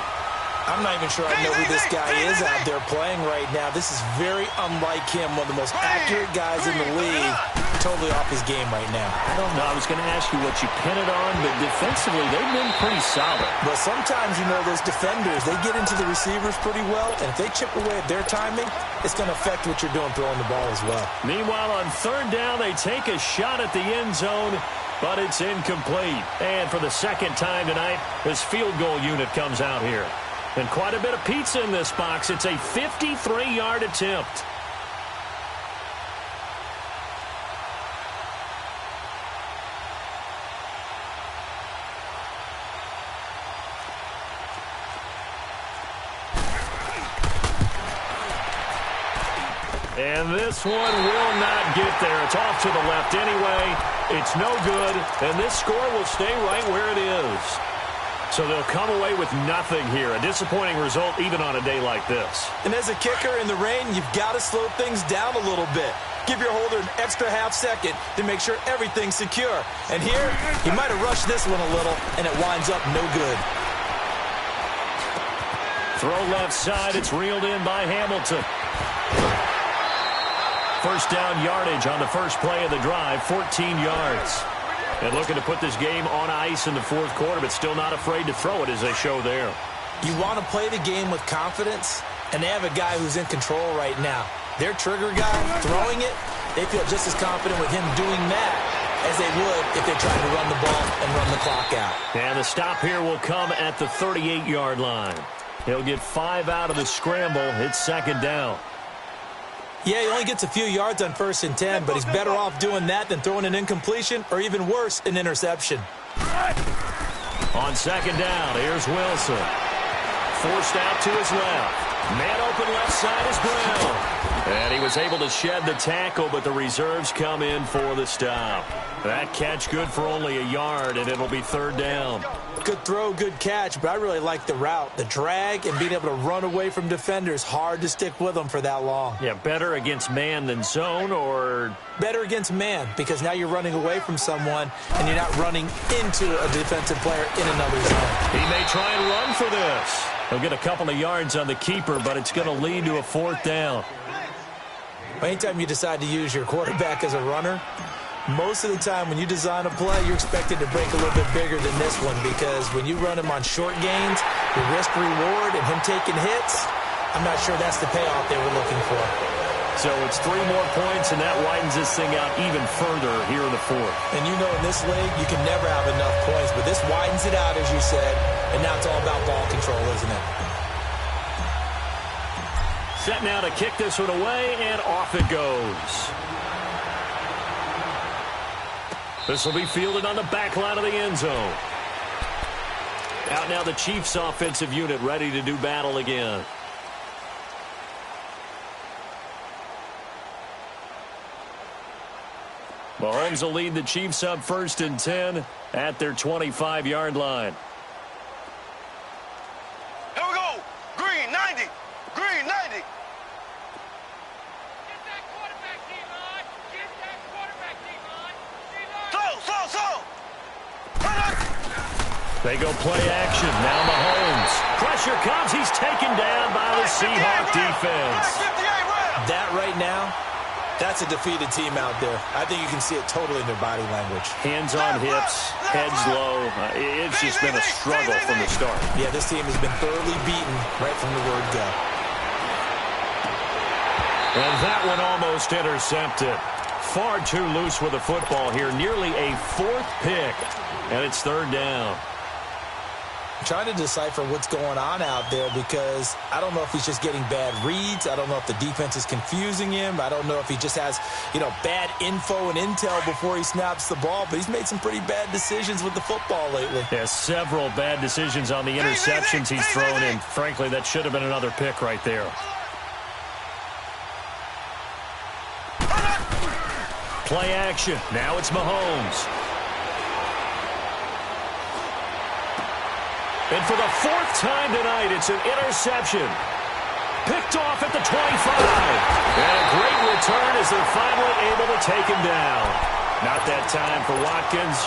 I'm not even sure I know who this guy is out there playing right now. This is very unlike him, one of the most accurate guys in the league. Totally off his game right now. I don't know. I was going to ask you what you pin it on, but defensively, they've been pretty solid. But sometimes, you know, those defenders, they get into the receivers pretty well, and if they chip away at their timing, it's going to affect what you're doing throwing the ball as well. Meanwhile, on third down, they take a shot at the end zone, but it's incomplete. And for the second time tonight, this field goal unit comes out here. And quite a bit of pizza in this box. It's a 53-yard attempt. And this one will not get there. It's off to the left anyway. It's no good, and this score will stay right where it is. So they'll come away with nothing here. A disappointing result even on a day like this. And as a kicker in the rain, you've got to slow things down a little bit. Give your holder an extra half second to make sure everything's secure. And here, he might have rushed this one a little, and it winds up no good. Throw left side. It's reeled in by Hamilton. First down yardage on the first play of the drive, 14 yards. And looking to put this game on ice in the fourth quarter, but still not afraid to throw it as they show there. You want to play the game with confidence, and they have a guy who's in control right now. Their trigger guy, throwing it, they feel just as confident with him doing that as they would if they tried to run the ball and run the clock out. And the stop here will come at the 38-yard line. He'll get 5 out of the scramble. It's second down. Yeah, he only gets a few yards on 1st and 10, but he's better off doing that than throwing an incompletion or even worse, an interception. On second down, here's Wilson. Forced out to his left. Man open left side is Brown. And he was able to shed the tackle, but the reserves come in for the stop. That catch good for only a yard, and it'll be third down. Good throw, good catch, but I really like the route. The drag and being able to run away from defenders, hard to stick with them for that long. Yeah, better against man than zone, or? Better against man, because now you're running away from someone, and you're not running into a defensive player in another zone. He may try and run for this. He'll get a couple of yards on the keeper, but it's going to lead to a fourth down. Anytime you decide to use your quarterback as a runner, most of the time when you design a play, you're expected to break a little bit bigger than this one, because when you run him on short gains, the risk-reward and him taking hits, I'm not sure that's the payoff they were looking for. So it's 3 more points, and that widens this thing out even further here in the fourth. And you know in this league, you can never have enough points, but this widens it out, as you said, and now it's all about ball control, isn't it? Set now to kick this one away, and off it goes. This will be fielded on the back line of the end zone. Out now the Chiefs offensive unit ready to do battle again. Mahomes will lead the Chiefs up 1st and 10 at their 25-yard line. Here we go. Green 90. Green 90. Get that quarterback, D-line. Get that quarterback, D-line. Slow. They go play action. Now Mahomes. Pressure comes. He's taken down by the Seahawk defense. That right now, that's a defeated team out there. I think you can see it totally in their body language. Hands on hips, heads low. It's just been a struggle from the start. Yeah, this team has been thoroughly beaten right from the word go. And that one almost intercepted. Far too loose with the football here. Nearly a 4th pick. And it's third down. I'm trying to decipher what's going on out there, because I don't know if he's just getting bad reads. I don't know if the defense is confusing him. I don't know if he just has, bad info and intel before he snaps the ball. But he's made some pretty bad decisions with the football lately. Yeah, several bad decisions on the interceptions he's thrown in. Frankly, that should have been another pick right there. Play action. Now it's Mahomes. And for the 4th time tonight, it's an interception. picked off at the 25. And a great return as they're finally able to take him down. Not that time for Watkins.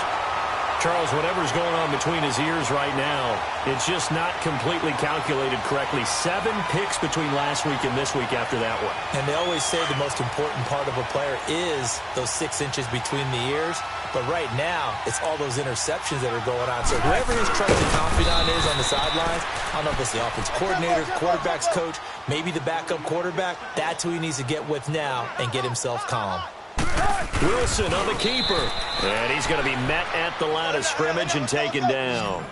Charles, whatever's going on between his ears right now, it's just not completely calculated correctly. 7 picks between last week and this week after that one. And they always say the most important part of a player is those 6 inches between the ears. But right now, it's all those interceptions that are going on. So whoever his trusted confidant is on the sidelines, I don't know if it's the offense coordinator, quarterback's coach, maybe the backup quarterback, that's who he needs to get with now and get himself calm. Wilson on the keeper. And he's going to be met at the line of scrimmage and taken down.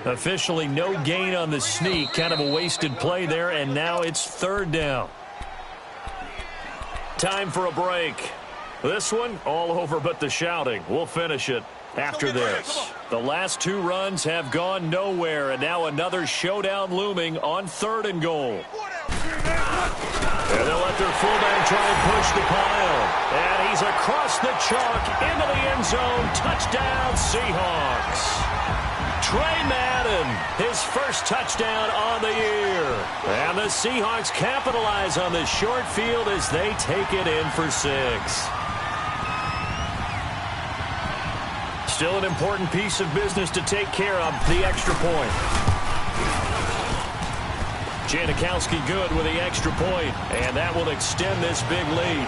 Officially no gain on the sneak. Kind of a wasted play there, and now it's 3rd down. Time for a break. This one, all over but the shouting. We'll finish it after this. The last 2 runs have gone nowhere, and now another showdown looming on 3rd and goal. And they'll let their fullback try and push the pile. And he's across the chalk into the end zone. Touchdown, Seahawks. Trey Madden, his first touchdown on the year. And the Seahawks capitalize on this short field as they take it in for 6. Still an important piece of business to take care of, the extra point. Janikowski good with the extra point, and that will extend this big lead.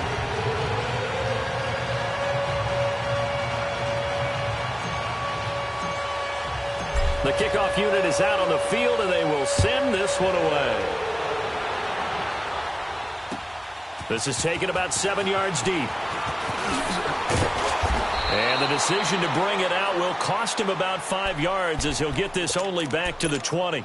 The kickoff unit is out on the field, and they will send this one away. This is taken about 7 yards deep. And the decision to bring it out will cost him about 5 yards as he'll get this only back to the 20.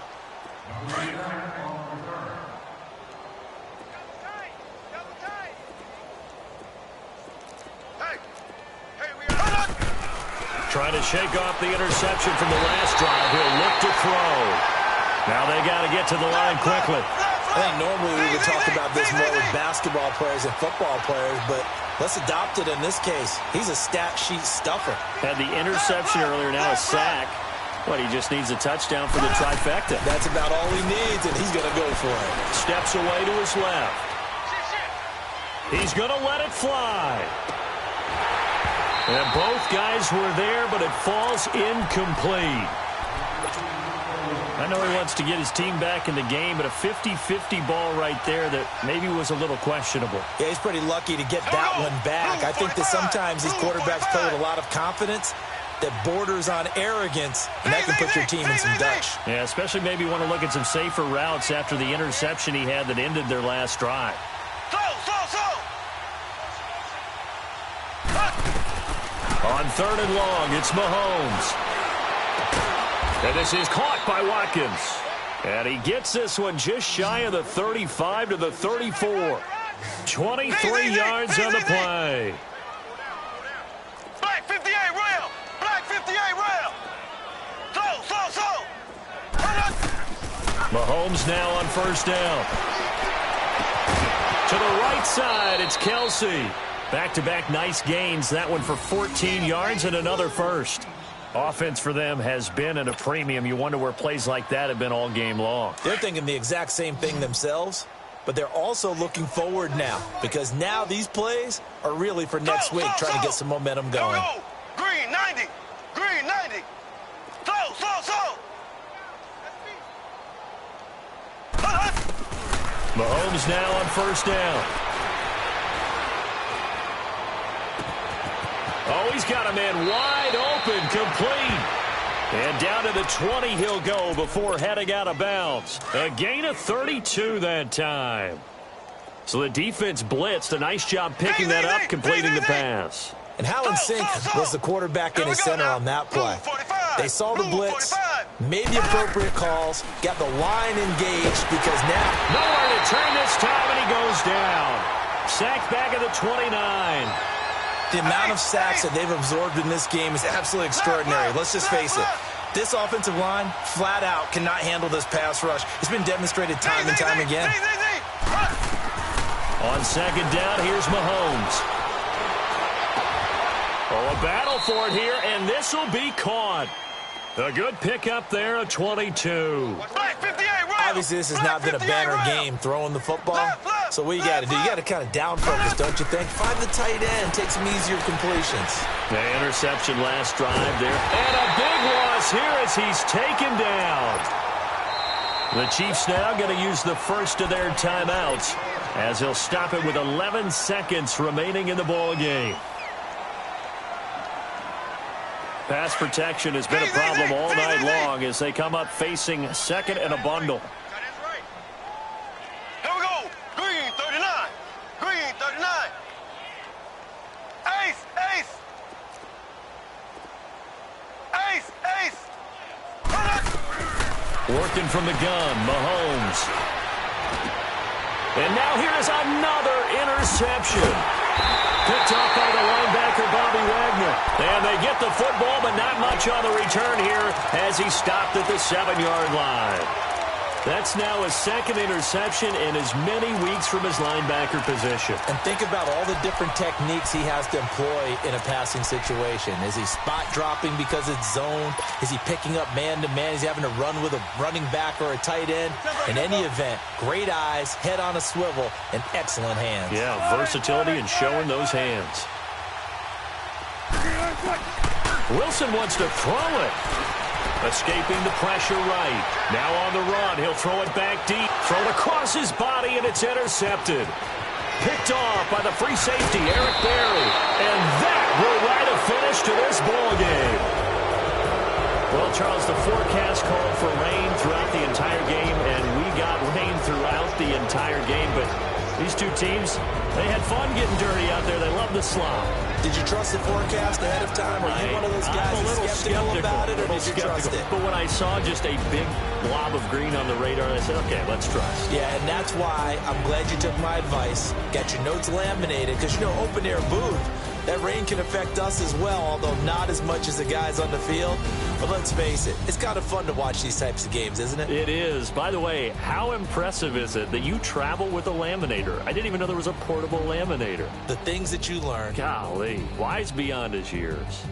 Trying to shake off the interception from the last drive. He'll look to throw. Now they got to get to the line quickly. I think normally we would talk about this more with basketball players and football players, but let's adopt it in this case. He's a stat sheet stuffer. Had the interception earlier, now a sack. What, he just needs a touchdown for the trifecta. That's about all he needs, and he's going to go for it. Steps away to his left. He's going to let it fly. And both guys were there, but it falls incomplete. I know he wants to get his team back in the game, but a 50-50 ball right there that maybe was a little questionable. Yeah, he's pretty lucky to get that one back. I think that sometimes these quarterbacks play with a lot of confidence that borders on arrogance, and that can put your team in some Dutch. Yeah, especially maybe want to look at some safer routes after the interception he had that ended their last drive. On 3rd and long, it's Mahomes. And this is caught by Watkins. And he gets this one just shy of the 35 to the 34. 23 yards on the play. Black 58 rail. Black 58 rail. Slow. Mahomes now on 1st down. To the right side, it's Kelsey. Back-to-back nice gains. That one for 14 yards and another first. Offense for them has been at a premium. You wonder where plays like that have been all game long. They're thinking the exact same thing themselves, but they're also looking forward now because now these plays are really for next week, trying to get some momentum going. Green 90. Green 90. Slow. Mahomes now on 1st down. Oh, he's got a man wide open, complete. And down to the 20 he'll go before heading out of bounds. A gain of 32 that time. So the defense blitzed. A nice job picking that up, completing the pass. And Hallen Sink was the quarterback in his center on that play. They saw the blitz, made the appropriate calls, got the line engaged because now nowhere to turn this time, and he goes down. Sacked back at the 29. The amount of sacks that they've absorbed in this game is absolutely extraordinary. Let's just face it. This offensive line, flat out, cannot handle this pass rush. It's been demonstrated time and time again. On 2nd down, here's Mahomes. Oh, a battle for it here, and this will be caught. A good pickup there, a 22. Black 58 right. Obviously, this has not been a banner game throwing the football. So what you got to do, you got to kind of down focus, don't you think? Find the tight end, take some easier completions. The interception last drive there. And a big loss here as he's taken down. The Chiefs now going to use the first of their timeouts as he'll stop it with 11 seconds remaining in the ball game. Pass protection has been a problem all night long as they come up facing second and a bundle. Here we go. Green 39. Green 39. Ace, ace. Ace, ace. Working from the gun, Mahomes. And now here's another interception. Picked off by the linebacker, Bobby Wagner. And they get the football, but not much on the return here as he stopped at the 7-yard line. That's now his second interception in as many weeks from his linebacker position. And think about all the different techniques he has to employ in a passing situation. Is he spot dropping because it's zone? Is he picking up man-to-man? Is he having to run with a running back or a tight end? In any event, great eyes, head on a swivel, and excellent hands. Yeah, versatility and showing those hands. Wilson wants to throw it. Escaping the pressure right. Now on the run. He'll throw it back deep. Thrown across his body, and it's intercepted. Picked off by the free safety, Eric Berry. And that will write a finish to this ball game. Well, Charles, the forecast called for rain throughout the entire game, and we got rain throughout the entire game. But these two teams, they had fun getting dirty out there. They love the slop. Did you trust the forecast ahead of time? Or are you one of those guys I'm a little skeptical about it, or did you trust it? But when I saw just a big blob of green on the radar, I said, okay, let's trust. Yeah, and that's why I'm glad you took my advice. Got your notes laminated, because, you know, open-air booth, that rain can affect us as well, although not as much as the guys on the field. But let's face it, it's kind of fun to watch these types of games, isn't it? It is. By the way, how impressive is it that you travel with a laminator? I didn't even know there was a portable laminator. The things that you learn. Golly, wise beyond his years.